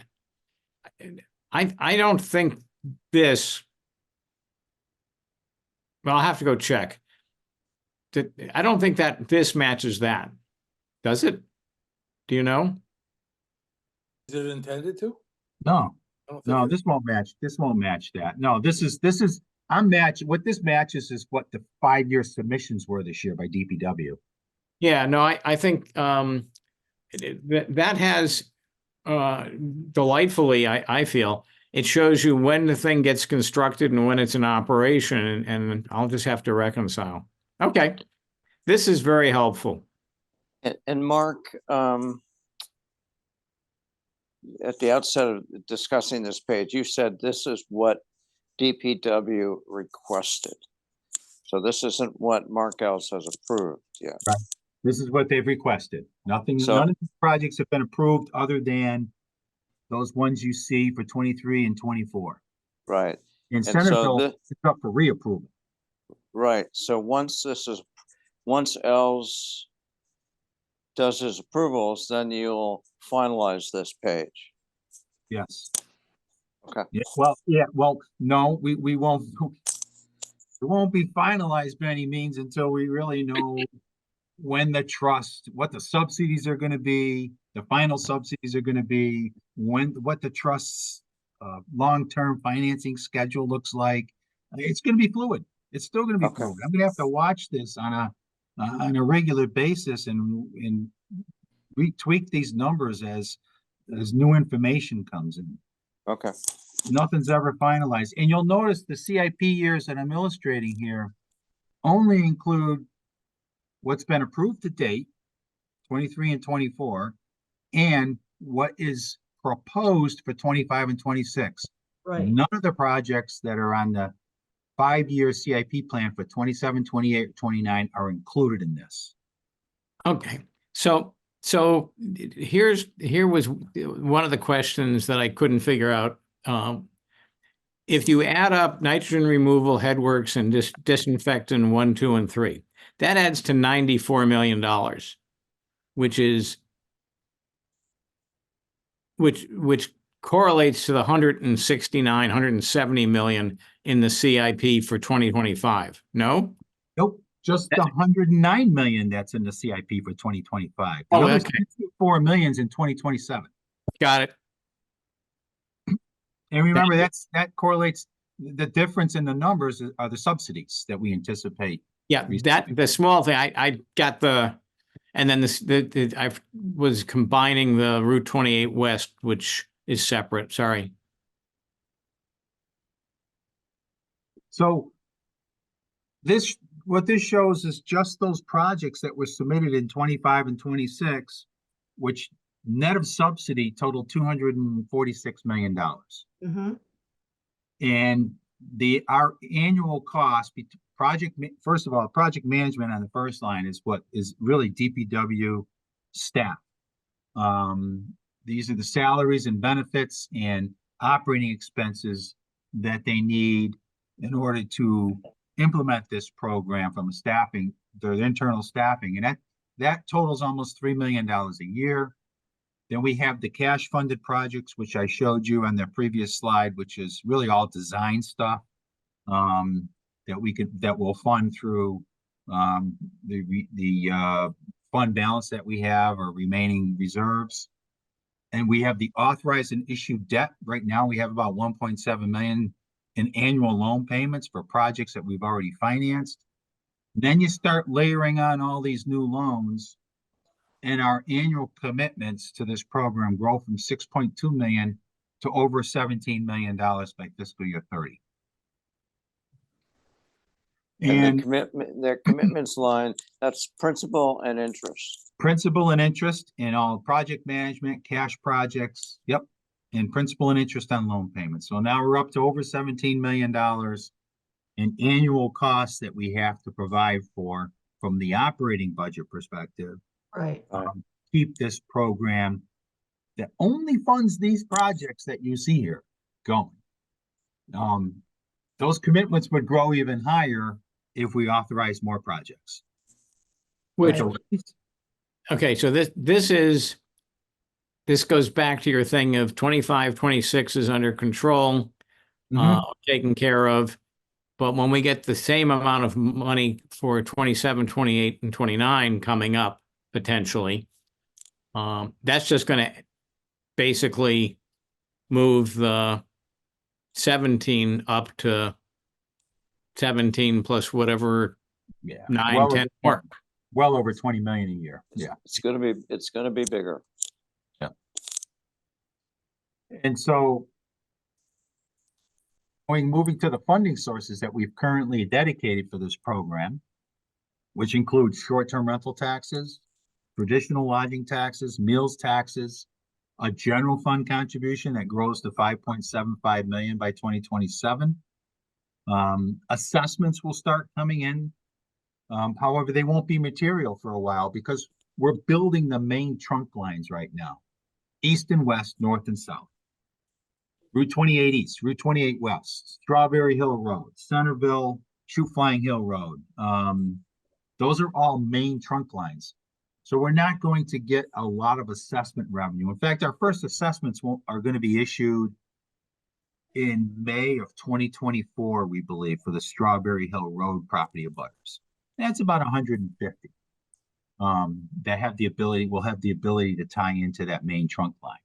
A: I don't think this. Well, I'll have to go check. I don't think that this matches that. Does it? Do you know?
C: Is it intended to?
E: No,
C: I don't think
E: no,
C: it-
E: this won't match. This won't match that. No, this is I'm matching. What this matches is what the 5-year submissions were this year by DPW.
A: Yeah, no, I think that has delightfully, I feel, it shows you when the thing gets constructed and when it's in operation, and I'll just have to reconcile. Okay, this is very helpful.
B: And Mark, at the outset of discussing this page, you said this is what DPW requested. So this isn't what Mark Ells has approved yet.
E: Right. This is what they've requested. None of the projects have been approved other than those ones you see for 23 and 24.
B: Right.
E: In
B: And so
E: Centerville, it's up for reapproval.
B: Right. So once Ells does his approvals, then you'll finalize this page.
E: Yes.
B: Okay.
E: Yeah, well, no, we won't. It won't be finalized by any means until we really know when the trust, what the subsidies are gonna be, the final subsidies are gonna be, what the trust's long-term financing schedule looks like. It's gonna be fluid. It's still gonna be
B: Okay.
E: fluid. I'm gonna have to watch this on a regular basis and retweak these numbers as new information comes in.
B: Okay,
E: Nothing's ever finalized. And you'll notice the CIP years that I'm illustrating here only include what's been approved to date, 23 and 24, and what is proposed for 25 and 26.
D: Right.
E: None of the projects that are on the 5-year CIP plan for 27, 28, 29 are included in this.
A: Okay, so here was one of the questions that I couldn't figure out. If you add up nitrogen removal, headworks, and disinfectant 1, 2, and 3, that adds to $94 million, which correlates to the 170 million in the CIP for 2025. No?
E: Nope, just the 109 million that's in the CIP for 2025. The
A: Oh,
E: other
A: okay.
E: 4 millions in 2027.
A: Got it.
E: And remember, that correlates, the difference in the numbers are the subsidies that we anticipate.
A: Yeah, that the small thing I got and then I was combining the Route 28 West, which is separate. Sorry.
E: So what this shows is just those projects that were submitted in 25 and 26, which net of subsidy totaled $246 million.
D: Mm-hmm.
E: And our annual cost, first of all, project management on the first line is what is really DPW staff. These are the salaries and benefits and operating expenses that they need in order to implement this program from their internal staffing. And that totals almost $3 million a year. Then we have the cash funded projects, which I showed you on the previous slide, which is really all design stuff that we'll fund through the fund balance that we have or remaining reserves. And we have the authorized and issued debt. Right now, we have about 1.7 million in annual loan payments for projects that we've already financed. Then you start layering on all these new loans, and our annual commitments to this program grow from 6.2 million to over $17 million by fiscal year 30.
B: and their commitments line, that's principal and interest.
E: Principal and interest in all project management, cash projects, yep, and principal and interest on loan payments. So now we're up to over $17 million in annual costs that we have to provide for from the operating budget perspective.
D: Right.
E: Keep this program that only funds these projects that you see here going. Those commitments would grow even higher if we authorize more projects.
A: Which,
D: Right.
A: okay, so this goes back to your thing of 25, 26 is under control, taken care of. But when we get the same amount of money for 27, 28, and 29 coming up potentially, that's just going to basically move the 17 up to 17 plus whatever,
E: Yeah,
A: 9, 10 more.
E: well over 20 million a year. Yeah.
B: It's gonna be bigger.
E: And so moving to the funding sources that we've currently dedicated for this program, which includes short-term rental taxes, traditional lodging taxes, meals taxes, a general fund contribution that grows to 5.75 million by 2027. Assessments will start coming in. However, they won't be material for a while because we're building the main trunk lines right now, east and west, north and south. Route 28 East, Route 28 West, Strawberry Hill Road, Centerville, Shoot Flying Hill Road. Those are all main trunk lines. So we're not going to get a lot of assessment revenue. In fact, our first assessments are going to be issued in May of 2024, we believe, for the Strawberry Hill Road property abutters. That's about 150. That have the ability, will have the ability to tie into that main trunk line.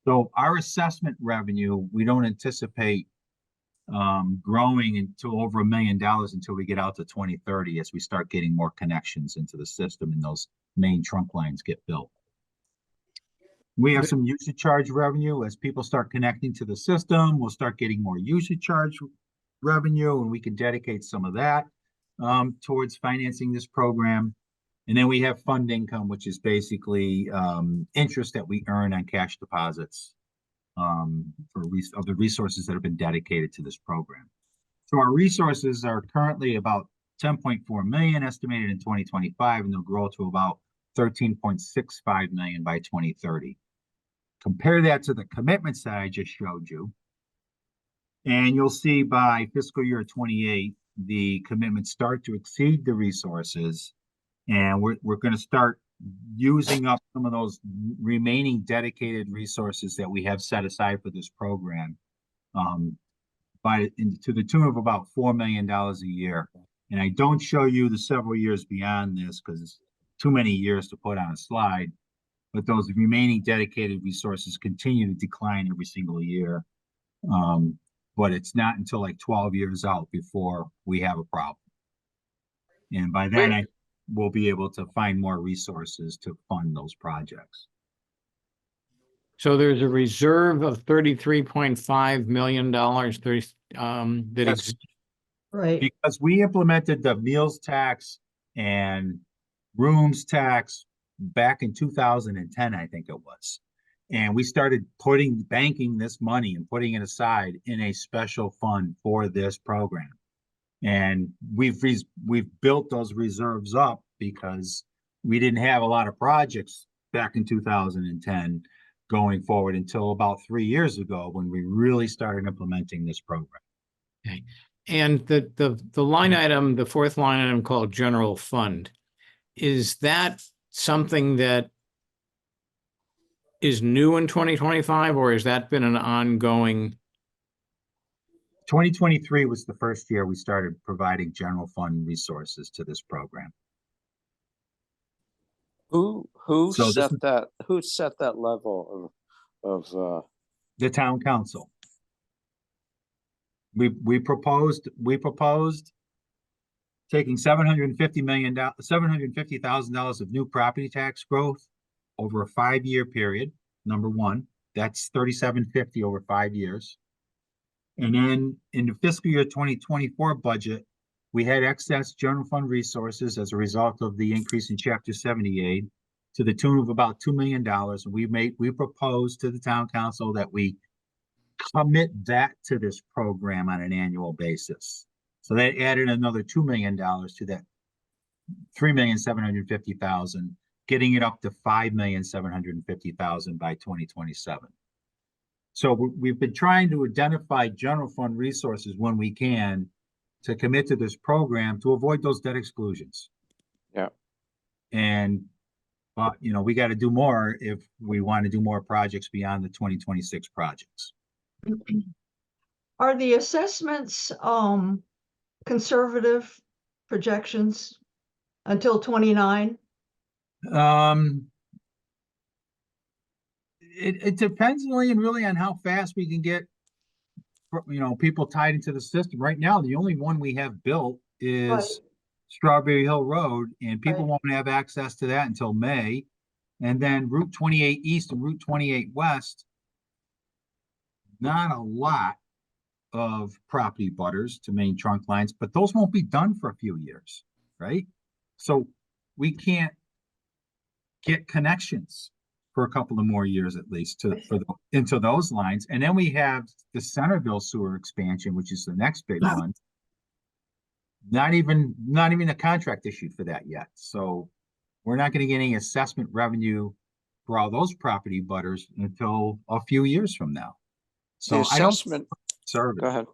E: So our assessment revenue, we don't anticipate growing into over $1 million until we get out to 2030 as we start getting more connections into the system and those main trunk lines get built. We have some usage charge revenue as people start connecting to the system. We'll start getting more usage charge revenue, and we can dedicate some of that towards financing this program. And then we have fund income, which is basically interest that we earn on cash deposits of the resources that have been dedicated to this program. So our resources are currently about 10.4 million estimated in 2025, and they'll grow to about 13.65 million by 2030. Compare that to the commitments that I just showed you, and you'll see by fiscal year 28, the commitments start to exceed the resources, and we're going to start using up some of those remaining dedicated resources that we have set aside for this program to the tune of about $4 million a year. And I don't show you the several years beyond this because it's too many years to put on a slide, but those remaining dedicated resources continue to decline every single year. But it's not until like 12 years out before we have a problem. And by then, we'll be able to find more resources to fund those projects.
A: So there's a reserve of $33.5 million that exists.
D: Right.
E: Because we implemented the meals tax and rooms tax back in 2010, I think it was. And we started banking this money and putting it aside in a special fund for this program. And we've built those reserves up because we didn't have a lot of projects back in 2010 going forward until about 3 years ago when we really started implementing this program.
A: Okay. And the line item, the fourth line item called general fund, is that something that is new in 2025, or has that been an ongoing?
E: 2023 was the first year we started providing general fund resources to this program.
B: Who
E: So
B: set that? Who set that level of
E: the town council? We proposed taking $750,000 of new property tax growth over a 5-year period. Number one, that's $3,750 over 5 years. And then in the fiscal year 2024 budget, we had excess general fund resources as a result of the increase in Chapter 78 to the tune of about $2 million. And we proposed to the town council that we commit that to this program on an annual basis. So that added another $2 million to that $3,750,000, getting it up to $5,750,000 by 2027. So we've been trying to identify general fund resources when we can to commit to this program to avoid those debt exclusions.
B: Yeah.
E: And, we got to do more if we want to do more projects beyond the 2026 projects.
D: Are the assessments conservative projections until 29?
E: It depends really on how fast we can get, people tied into the system. Right now, the only one we have built is
D: Right.
E: Strawberry Hill Road, and people
D: Right.
E: won't have access to that until May. And then Route 28 East and Route 28 West, not a lot of property butters to main trunk lines, but those won't be done for a few years, right? So we can't get connections for a couple of more years at least into those lines. And then we have the Centerville sewer expansion, which is the next big one. Not even a contract issued for that yet. So we're not going to get any assessment revenue for all those property butters until a few years from now. So
B: the assessment?
E: Go
B: ahead.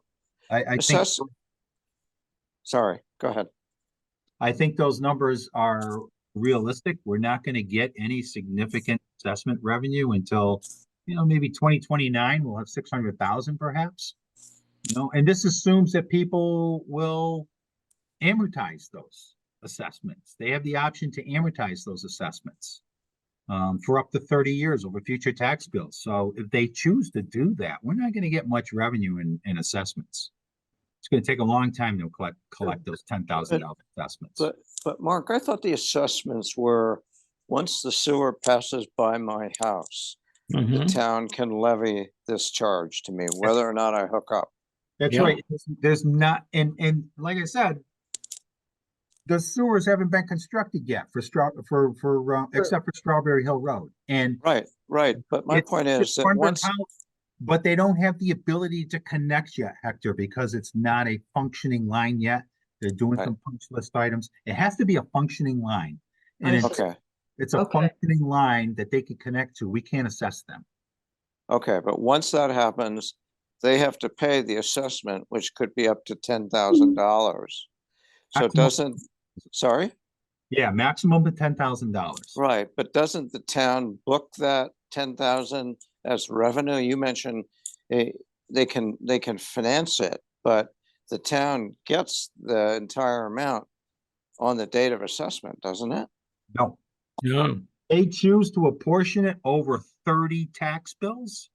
E: I think.
B: Sorry, go ahead.
E: I think those numbers are realistic. We're not going to get any significant assessment revenue until, maybe 2029. We'll have 600,000 perhaps. You know, and this assumes that people will amortize those assessments. They have the option to amortize those assessments for up to 30 years over future tax bills. So if they choose to do that, we're not going to get much revenue in assessments. It's going to take a long time to collect those $10,000 assessments.
B: But Mark, I thought the assessments were, once the sewer passes by my house, the
A: Mhm.
B: town can levy this charge to me, whether or not I hook up.
E: That's
A: Yeah.
E: right. There's not, and like I said, the sewers haven't been constructed yet except for Strawberry Hill Road. And
B: Right. But my
E: it's
B: point is that
E: 600
B: once,
E: house, but they don't have the ability to connect yet, Hector, because it's not a functioning line yet. They're doing
B: Right.
E: some punch list items. It has to be a functioning line.
D: I
E: And
D: see.
B: okay,
E: it's a
D: Okay.
E: functioning line that they can connect to. We can't assess them.
B: okay, but once that happens, they have to pay the assessment, which could be up to $10,000. So
E: Maximum-
B: doesn't, sorry?
E: Yeah, maximum of $10,000.
B: Right, but doesn't the town book that 10,000 as revenue? You mentioned they can finance it, but the town gets the entire amount on the date of assessment, doesn't it?
E: No,
A: Yeah.
E: they choose to apportion it over 30 tax bills.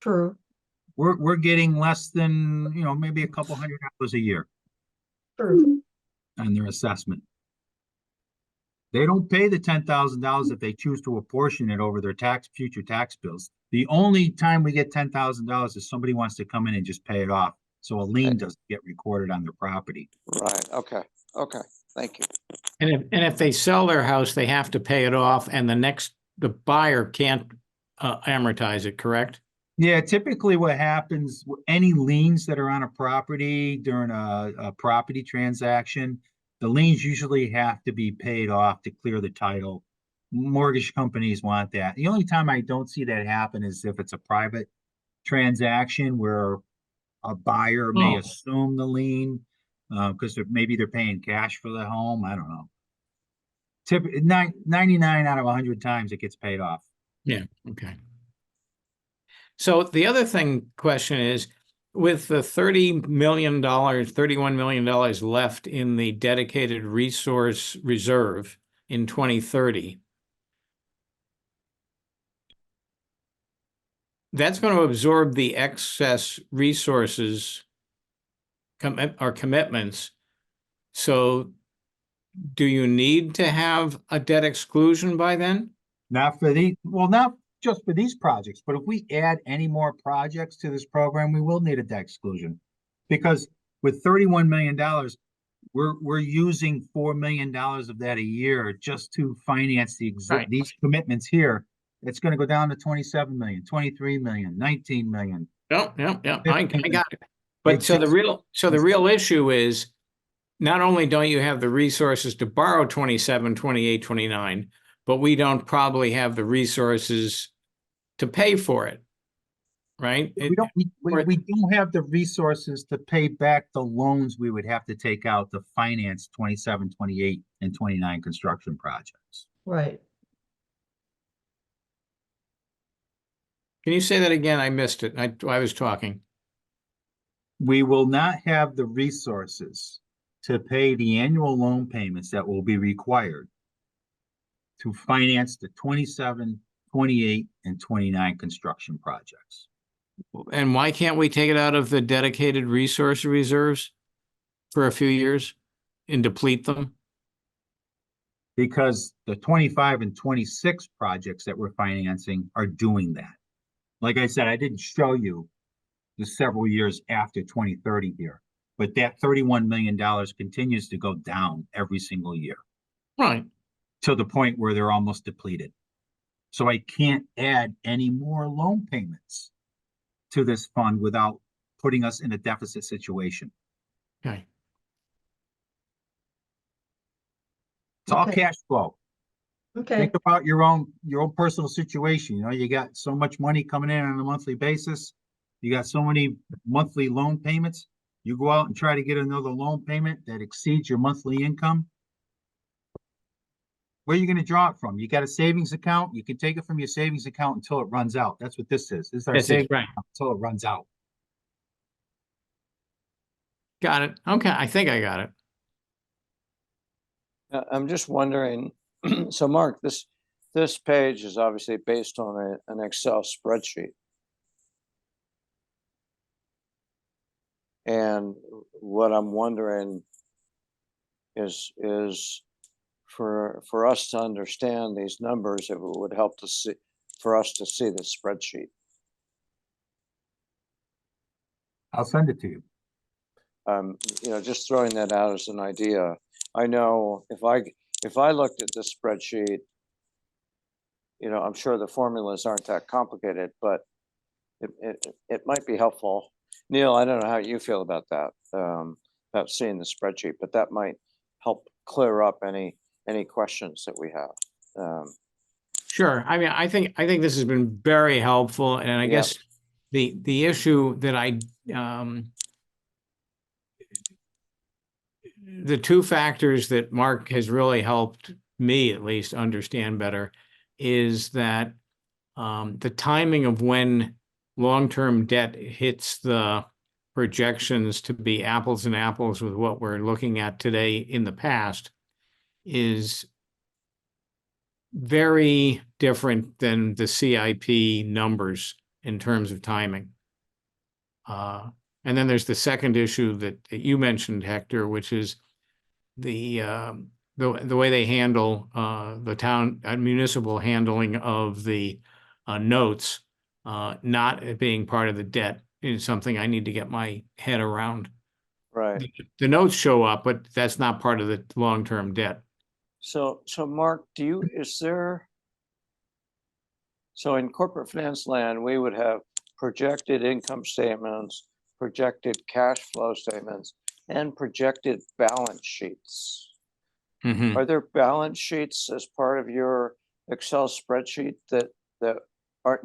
D: True,
E: We're getting less than, maybe a couple $100 a year
D: true.
E: on their assessment. They don't pay the $10,000 if they choose to apportion it over their future tax bills. The only time we get $10,000 is somebody wants to come in and just pay it off. So a lien doesn't get recorded on their property.
B: Right, okay, thank you.
A: And if they sell their house, they have to pay it off, and the buyer can't amortize it, correct?
E: Yeah, typically what happens, any liens that are on a property during a property transaction, the liens usually have to be paid off to clear the title. Mortgage companies want that. The only time I don't see that happen is if it's a private transaction where a buyer may
A: Oh.
E: assume the lien because maybe they're paying cash for the home. I don't know. 99 out of 100 times it gets paid off.
A: Yeah, okay. So the other question is, with the $31 million left in the dedicated resource reserve in 2030, that's going to absorb the excess resources or commitments. So do you need to have a debt exclusion by then?
E: Not just for these projects, but if we add any more projects to this program, we will need a debt exclusion. Because with $31 million, we're using $4 million of that a year just to finance
A: Right.
E: these commitments here. It's going to go down to 27 million, 23 million, 19 million.
A: Yeah, I got it. But
E: It's
A: so the
E: just-
A: real issue is, not only don't you have the resources to borrow 27, 28, 29, but we don't probably have the resources to pay for it, right?
E: We don't have the resources to pay back the loans we would have to take out to finance 27, 28, and 29 construction projects.
D: Right.
A: Can you say that again? I missed it. I was talking.
E: We will not have the resources to pay the annual loan payments that will be required to finance the 27, 28, and 29 construction projects.
A: And why can't we take it out of the dedicated resource reserves for a few years and deplete them?
E: Because the 25 and 26 projects that we're financing are doing that. Like I said, I didn't show you the several years after 2030 here, but that $31 million continues to go down every single year
A: Right.
E: to the point where they're almost depleted. So I can't add any more loan payments to this fund without putting us in a deficit situation.
A: Okay.
E: It's all
D: Okay.
E: cash flow.
D: Okay,
E: Think about your own personal situation. You got so much money coming in on a monthly basis. You got so many monthly loan payments. You go out and try to get another loan payment that exceeds your monthly income. Where are you going to draw it from? You got a savings account. You can take it from your savings account until it runs out. That's what this is. This is our
A: That's it,
E: savings
A: right.
E: account until it runs out.
A: Got it. Okay, I think I got it.
B: I'm just wondering, so Mark, this page is obviously based on an Excel spreadsheet. And what I'm wondering is for us to understand these numbers, it would help to see, for us to see the spreadsheet.
E: I'll send it to you.
B: Just throwing that out as an idea. I know if I looked at this spreadsheet, I'm sure the formulas aren't that complicated, but it might be helpful. Neil, I don't know how you feel about that, about seeing the spreadsheet, but that might help clear up any questions that we have.
A: Sure. I mean, I think this has been very helpful, and I
B: Yeah.
A: guess the issue that the two factors that Mark has really helped me at least understand better is that the timing of when long-term debt hits the projections to be apples and apples with what we're looking at today in the past is very different than the CIP numbers in terms of timing. And then there's the second issue that you mentioned, Hector, which is the way they handle the town municipal handling of the notes not being part of the debt is something I need to get my head around.
B: Right.
A: The notes show up, but that's not part of the long-term debt.
B: So Mark, so in corporate finance land, we would have projected income statements, projected cash flow statements, and projected balance sheets.
A: Mhm.
B: Are there balance sheets as part of your Excel spreadsheet that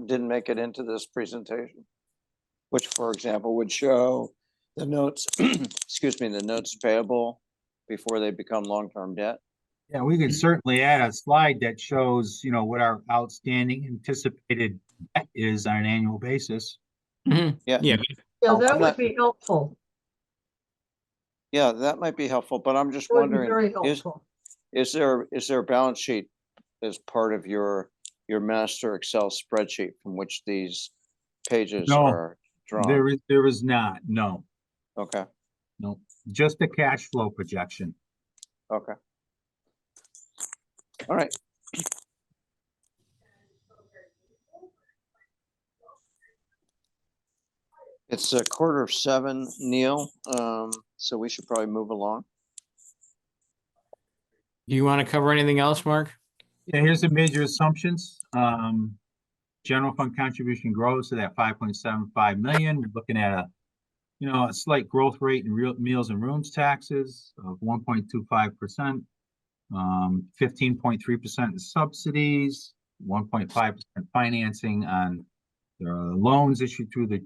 B: didn't make it into this presentation? Which, for example, would show the notes, excuse me, the notes payable before they become long-term debt?
E: Yeah, we could certainly add a slide that shows, what our outstanding anticipated debt is on an annual basis.
A: Mhm.
B: Yeah.
A: Yeah.
D: Yeah,
B: I'm
D: that would
B: not-
D: be helpful.
B: Yeah, that might be helpful, but I'm just
D: It would be
B: wondering,
D: very helpful.
B: is there a balance sheet as part of your master Excel spreadsheet from which these pages
E: No,
B: are drawn?
E: There is not, no,
B: Okay,
E: just a cash flow projection.
B: okay. All right. It's 6:45, Neil, so we should probably move along.
A: You want to cover anything else, Mark?
E: Yeah, here's the major assumptions. General fund contribution grows to that 5.75 million. We're looking at a slight growth rate in real meals and rooms taxes of 1.25%, 15.3% in subsidies, 1.5% financing on the loans issued through the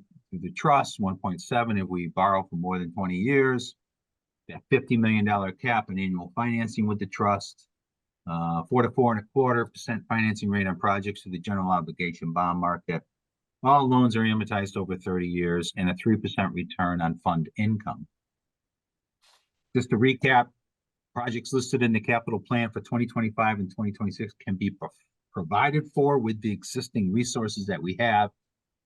E: trust, 1.7 if we borrow for more than 20 years. That $50 million cap in annual financing with the trust, 4 to 4.25% financing rate on projects through the general obligation bond market. All loans are amortized over 30 years and a 3% return on fund income. Just to recap, projects listed in the capital plan for 2025 and 2026 can be provided for with the existing resources that we have.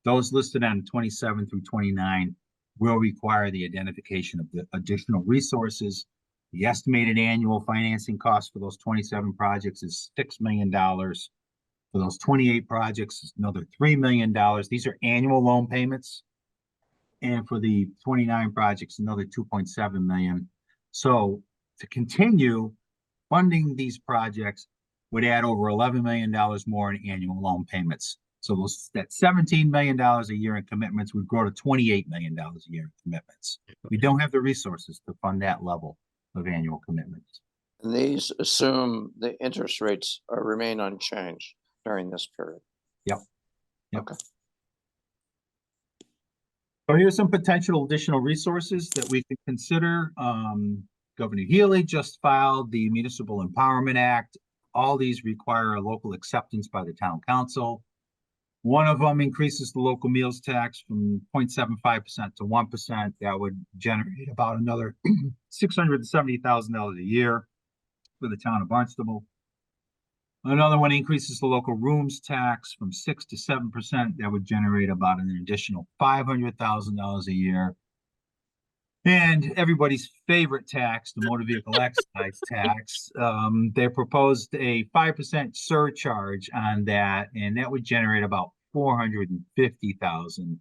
E: Those listed on 27 through 29 will require the identification of the additional resources. The estimated annual financing cost for those 27 projects is $6 million. For those 28 projects, it's another $3 million. These are annual loan payments. And for the 29 projects, another 2.7 million. So to continue funding these projects would add over $11 million more in annual loan payments. So that $17 million a year in commitments would grow to $28 million a year in commitments. We don't have the resources to fund that level of annual commitments.
B: And these assume the interest rates remain unchanged during this period.
E: Yep.
B: Okay.
E: So here's some potential additional resources that we could consider. Governor Healy just filed the Municipal Empowerment Act. All these require a local acceptance by the town council. One of them increases the local meals tax from 0.75% to 1%. That would generate about another $670,000 a year for the town of Barnstable. Another one increases the local rooms tax from 6 to 7%. That would generate about an additional $500,000 a year. And everybody's favorite tax, the motor vehicle excise tax, they proposed a 5% surcharge on that, and that would generate about $450,000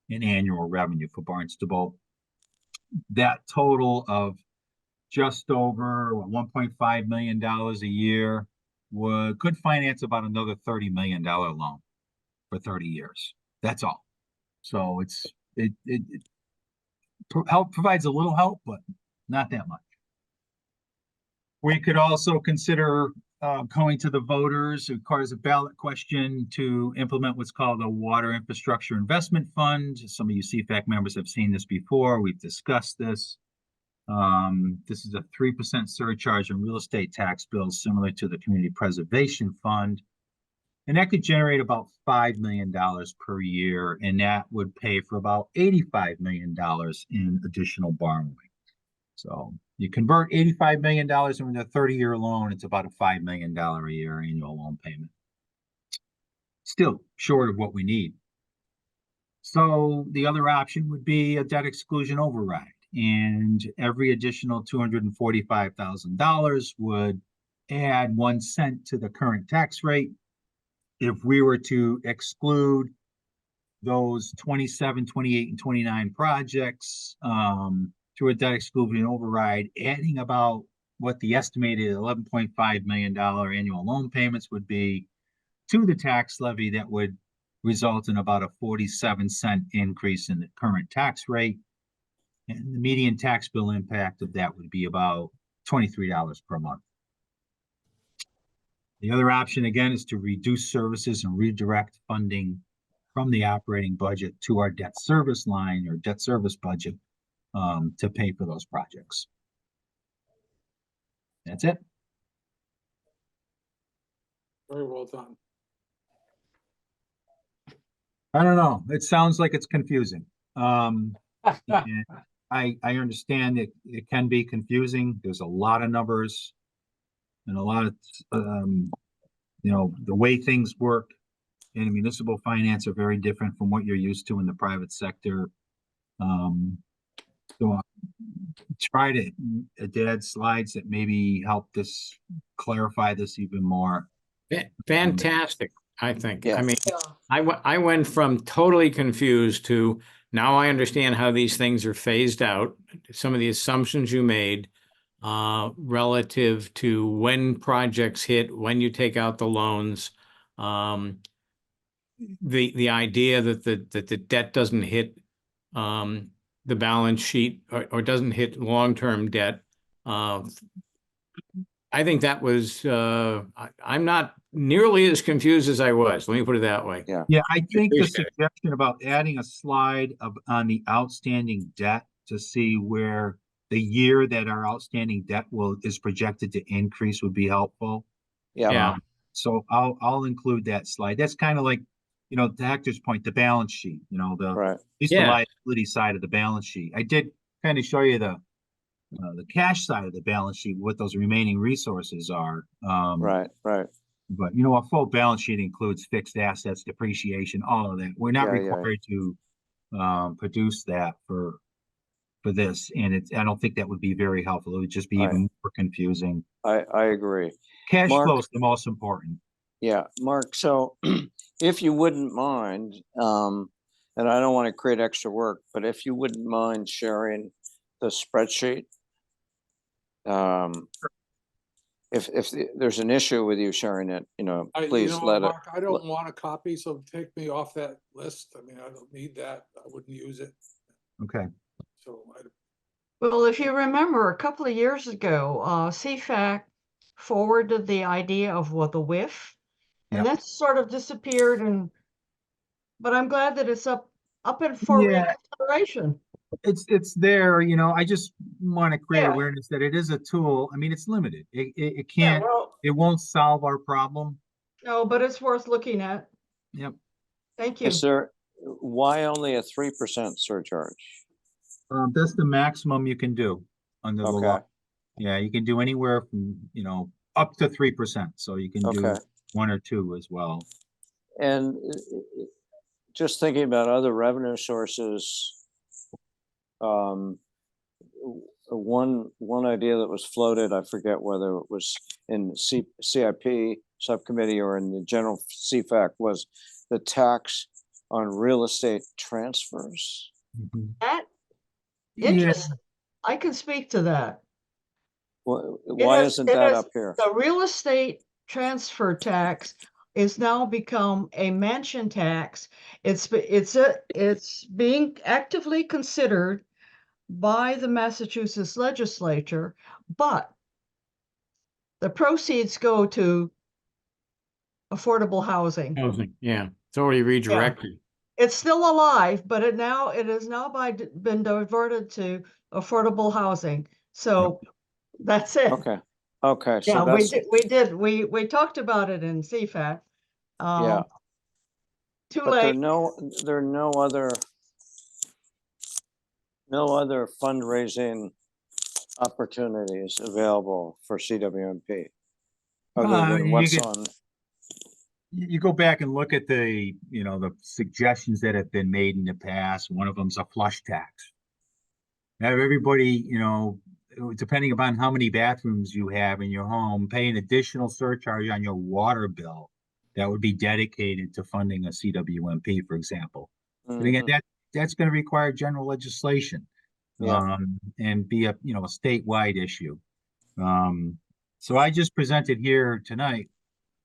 E: in annual revenue for Barnstable. That total of just over $1.5 million a year could finance about another $30 million loan for 30 years. That's all. So it provides a little help, but not that much. We could also consider going to the voters. It requires a ballot question to implement what's called a Water Infrastructure Investment Fund. Some of you CFAC members have seen this before. We've discussed this. This is a 3% surcharge on real estate tax bills, similar to the Community Preservation Fund. And that could generate about $5 million per year, and that would pay for about $85 million in additional borrowing. So you convert $85 million into a 30-year loan, it's about a $5 million a year annual loan payment. Still short of what we need. So the other option would be a debt exclusion override, and every additional $245,000 would add 1 cent to the current tax rate. If we were to exclude those 27, 28, and 29 projects through a debt exclusion override, adding about what the estimated $11.5 million annual loan payments would be to the tax levy, that would result in about a 47-cent increase in the current tax rate. And the median tax bill impact of that would be about $23 per month. The other option, again, is to reduce services and redirect funding from the operating budget to our debt service line or debt service budget to pay for those projects. That's it.
C: Very well done.
E: I don't know. It sounds like it's confusing. And I understand it can be confusing. There's a lot of numbers and a lot of, the way things work in municipal finance are very different from what you're used to in the private sector. So try to add slides that maybe help this clarify this even more.
A: Fantastic, I think.
B: Yeah.
A: I mean,
D: Yeah.
A: I went from totally confused to now I understand how these things are phased out, some of the assumptions you made relative to when projects hit, when you take out the loans, the idea that the debt doesn't hit the balance sheet or doesn't hit long-term debt. I think that was, I'm not nearly as confused as I was. Let me put it that way.
B: Yeah.
E: Yeah, I think the
A: Appreciate it.
E: suggestion about adding a slide on the outstanding debt to see where the year that our outstanding debt is projected to increase would be helpful.
B: Yeah,
A: Yeah.
E: So I'll include that slide. That's kind of like, to Hector's point, the balance sheet,
B: right.
E: at least the
A: Yeah.
E: liability side of the balance sheet. I did kind of show you the cash side of the balance sheet, what those remaining resources are.
B: Right.
E: But a full balance sheet includes fixed assets, depreciation, all of that. We're not
B: Yeah, yeah.
E: required to produce that for this, and I don't think that would be very helpful. It would just be
B: Right.
E: even more confusing.
B: I agree.
E: Cash
B: Mark?
E: flow is the most important.
B: Yeah, Mark, so if you wouldn't mind, and I don't want to create extra work, but if you wouldn't mind sharing the spreadsheet. If there's an issue with you sharing it, please let it.
C: Mark, I don't want a copy, so take me off that list. I mean, I don't need that. I wouldn't use it.
E: Okay.
C: So
D: Well, if you remember, a couple of years ago, CFAC forwarded the idea of the WIF, and
E: Yep.
D: that sort of disappeared. But I'm glad that it's up and for
E: Yeah.
D: reconsideration.
E: It's there, I just want to create
D: Yeah.
E: awareness that it is a tool. I mean, it's limited. It
D: Yeah,
E: can't,
D: well,
E: it won't solve our problem.
D: no, but it's worth looking at.
E: Yep.
D: Thank you.
B: Is there, why only a 3% surcharge?
E: That's the maximum you can do under the law.
B: Okay,
E: Yeah, you can do anywhere from, up to 3%. So you can do
B: okay.
E: 1 or 2 as well.
B: And just thinking about other revenue sources, one idea that was floated, I forget whether it was in CIP subcommittee or in the general CFAC, was the tax on real estate transfers.
D: That
E: Yeah,
D: interest, I can speak to that.
B: Why isn't that up here?
D: The real estate transfer tax is now become a mansion tax. It's being actively considered by the Massachusetts legislature, but the proceeds go to affordable housing.
A: Housing, yeah, it's already redirected.
D: It's still alive, but it has now been diverted to affordable housing. So that's it.
B: Okay, so
D: Yeah,
B: that's,
D: we talked about it in CFAC.
B: yeah,
D: Too
B: but there
D: late.
B: are no other fundraising opportunities available for CWMP other than what's on.
E: You go back and look at the suggestions that have been made in the past. One of them's a flush tax. Have everybody, depending upon how many bathrooms you have in your home, pay an additional surcharge on your water bill that would be dedicated to funding a CWMP, for example. But again, that's going to require general legislation,
B: Yeah.
E: and be a statewide issue. So I just presented here tonight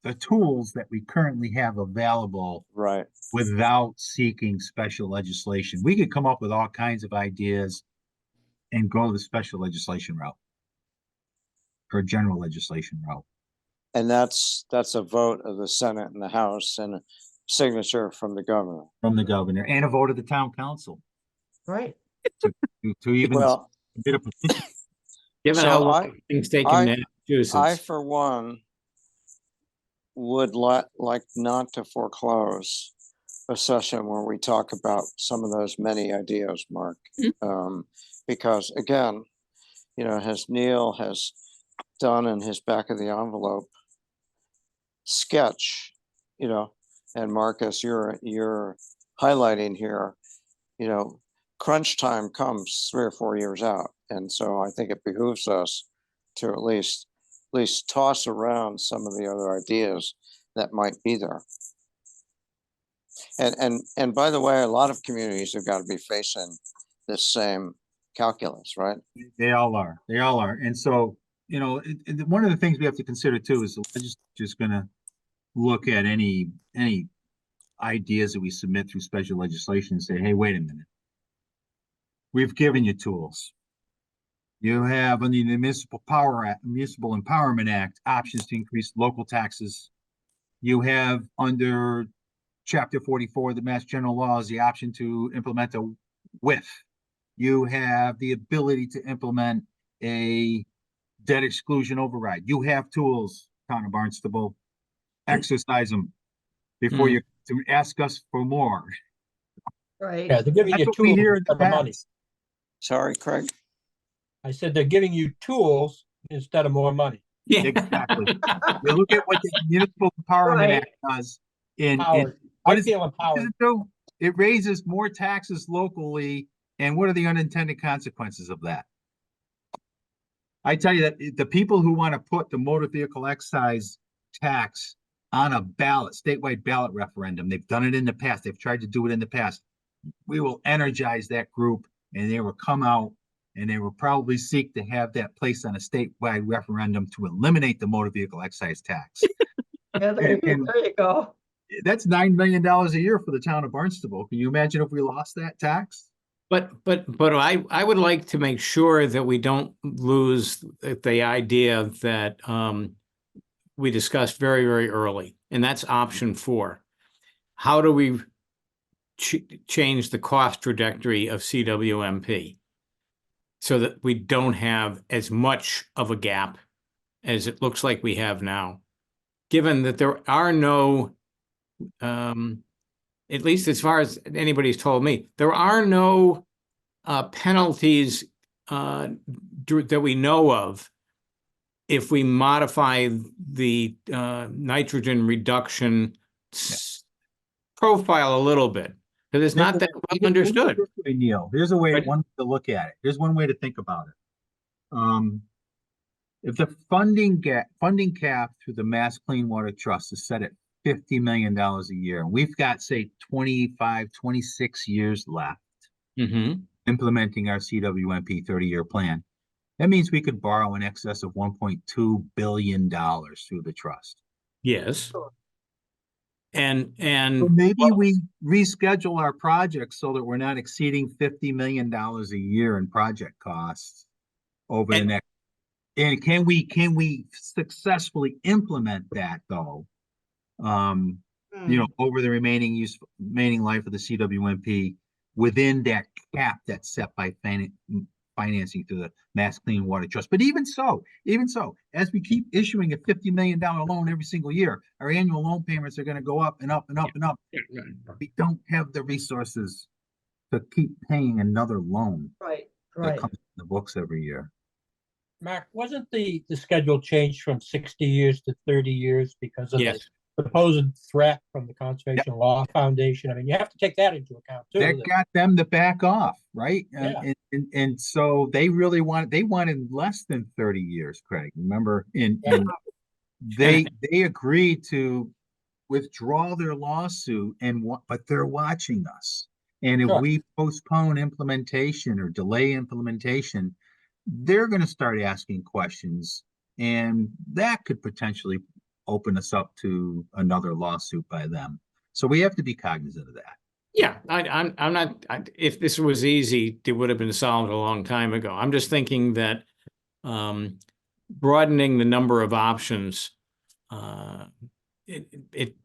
E: the tools that we currently have available,
B: Right.
E: without seeking special legislation. We could come up with all kinds of ideas and go the special legislation route or general legislation route.
B: And that's a vote of the Senate and the House and a signature from the governor.
E: From the governor and a vote of the town council.
D: Right.
E: To even
B: Well,
E: get a petition.
A: Given
B: so
A: how long things take in
B: I,
A: Massachusetts.
B: for one, would like not to foreclose a session where we talk about some of those many ideas, Mark. Because again, as Neil has done in his back of the envelope sketch, and Marcus, you're highlighting here, crunch time comes 3 or 4 years out. And so I think it behooves us to at least toss around some of the other ideas that might be there. And by the way, a lot of communities have got to be facing this same calculus, right?
E: They all are. And so, one of the things we have to consider too is just going to look at any ideas that we submit through special legislation and say, hey, wait a minute. We've given you tools. You have under the Municipal Empowerment Act options to increase local taxes. You have under Chapter 44 of the Mass General Laws the option to implement a WIF. You have the ability to implement a debt exclusion override. You have tools, Town of Barnstable. Exercise them before you to ask us for more.
D: Right.
F: Yeah, they're giving
E: That's
F: you
E: what we
F: tools
E: hear in the
F: instead of money.
E: past.
B: Sorry, Craig.
F: I said they're giving you tools instead of more money.
A: Yeah.
E: Exactly. You look at what the Municipal Empowerment Act does.
F: Howard,
E: What
F: I
E: does
F: feel
E: it
F: empowered.
E: do? It raises more taxes locally. And what are the unintended consequences of that? I tell you that the people who want to put the motor vehicle excise tax on a statewide ballot referendum, they've done it in the past. They've tried to do it in the past. We will energize that group, and they will come out and they will probably seek to have that placed on a statewide referendum to eliminate the motor vehicle excise tax.
D: Yeah, there you go.
E: That's $9 million a year for the town of Barnstable. Can you imagine if we lost that tax?
A: But I would like to make sure that we don't lose the idea that we discussed very, very early, and that's option 4. How do we change the cost trajectory of CWMP so that we don't have as much of a gap as it looks like we have now, given that there are no at least as far as anybody's told me, there are no penalties that we know of if we modify the nitrogen reduction profile a little bit, because it's not that well understood.
E: Neil, here's a way,
A: Right.
E: one way to look at it. Here's one way to think about it. If the funding cap through the Mass Clean Water Trust is set at $50 million a year, and we've got, say, 25, 26 years left
A: Mm-hmm.
E: implementing our CWMP 30-year plan, that means we could borrow in excess of $1.2 billion through the trust.
A: Yes. And
E: So maybe we reschedule our projects so that we're not exceeding $50 million a year in project costs over the next. And can we successfully implement that though? Over the remaining life of the CWMP within that cap that's set by financing through the Mass Clean Water Trust. But even so, as we keep issuing a $50 million loan every single year, our annual loan payments are going to go up and up and up and up. We don't have the resources to keep paying another loan
D: Right,
E: that
D: right.
E: comes in the books every year.
F: Mark, wasn't the schedule changed from 60 years to 30 years because of the
A: yes,
F: supposed threat from the Conservation Law Foundation? I mean, you have to take that into account too.
E: That got them to back off, right?
F: Yeah.
E: And so they really wanted less than 30 years, Craig. Remember, they agreed to withdraw their lawsuit but they're watching us. And if
F: Sure.
E: we postpone implementation or delay implementation, they're going to start asking questions, and that could potentially open us up to another lawsuit by them. So we have to be cognizant of that.
A: yeah. I'm not. If this was easy, it would have been solved a long time ago. I'm just thinking that broadening the number of options, it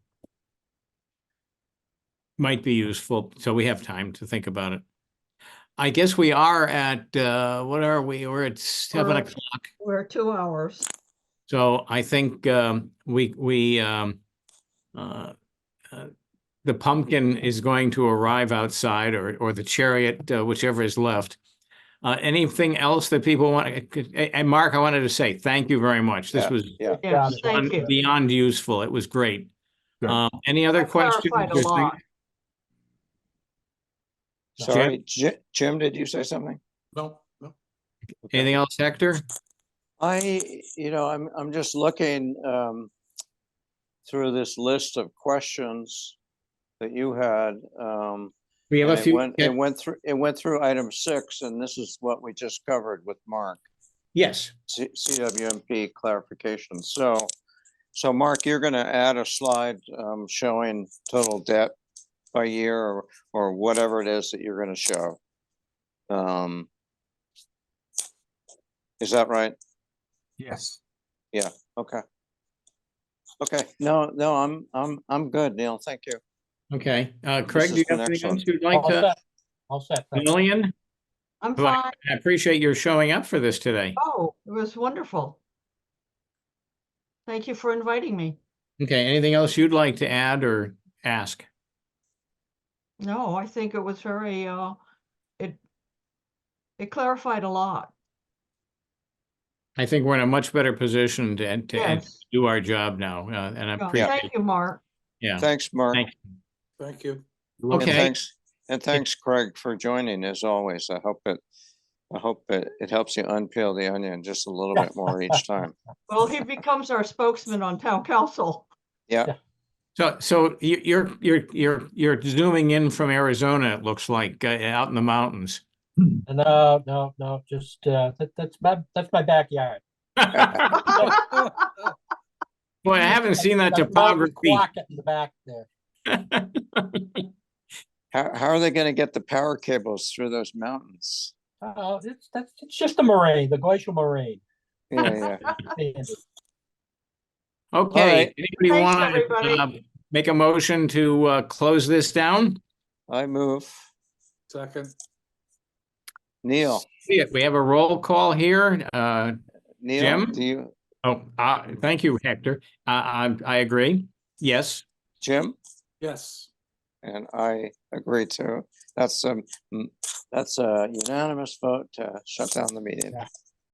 A: might be useful. So we have time to think about it. I guess we are at what are we? We're at 7
D: We're-
A: o'clock.
D: We're 2 hours.
A: So I think the pumpkin is going to arrive outside, or the chariot, whichever is left. Anything else that people want? And Mark, I wanted to say thank you very much. This was
D: Yes,
F: Got it.
D: thank you.
A: beyond useful. It was great.
E: Good.
A: Any other
D: That
A: questions?
D: clarified a
A: or
D: lot.
A: things?
B: Sorry, Jim, did you say something?
C: No.
B: Okay.
A: Anything else, Hector?
B: I'm just looking through this list of questions that you had.
A: We have a
B: and
A: few.
B: it went through item 6, and this is what we just covered with Mark,
A: Yes.
B: CWMP clarification. So Mark, you're going to add a slide showing total debt by year or whatever it is that you're going to show. Is that right?
E: Yes.
B: Okay. No, I'm good, Neil. Thank you.
A: Okay. Craig, do you
B: has been
A: have anything else
B: excellent.
A: you'd like
F: All
A: to?
F: set. All set. Thank you.
A: Lillian?
D: I'm
A: Well,
D: fine.
A: I appreciate your showing up for this today.
D: Oh, it was wonderful. Thank you for inviting me.
A: Okay. Anything else you'd like to add or ask?
D: No, I think it was very, it clarified a lot.
A: I think we're in a much better position to
D: Yes.
A: do our job now, and I
D: Yeah,
A: appreciate.
D: Thank you, Mark.
A: Yeah.
B: Thanks, Mark.
A: Thank you.
C: Thank you.
B: And
A: Okay.
B: thanks, Craig, for joining as always. I hope it helps you unpeel the onion just a little bit more each time.
D: Well, he becomes our spokesman on town council.
B: Yeah.
A: So you're zooming in from Arizona. It looks like out in the mountains.
F: No, just that's my backyard.
A: Boy, I haven't seen that
F: That mountain
A: topography.
F: clock in the back there.
B: How are they going to get the power cables through those mountains?
F: It's just a moraine, the glacial moraine.
B: Yeah.
A: Okay.
B: right.
A: Anybody
D: Thanks,
A: want
D: everybody.
A: to make a motion to close this down?
B: I move.
C: Second.
B: Neil,
A: We have a roll call here.
B: Neil,
A: Jim?
B: do you,
A: Thank you, Hector. I agree. Yes.
B: Jim,
C: Yes.
B: And I agree too. That's a unanimous vote to shut down the meeting.
F: Yeah.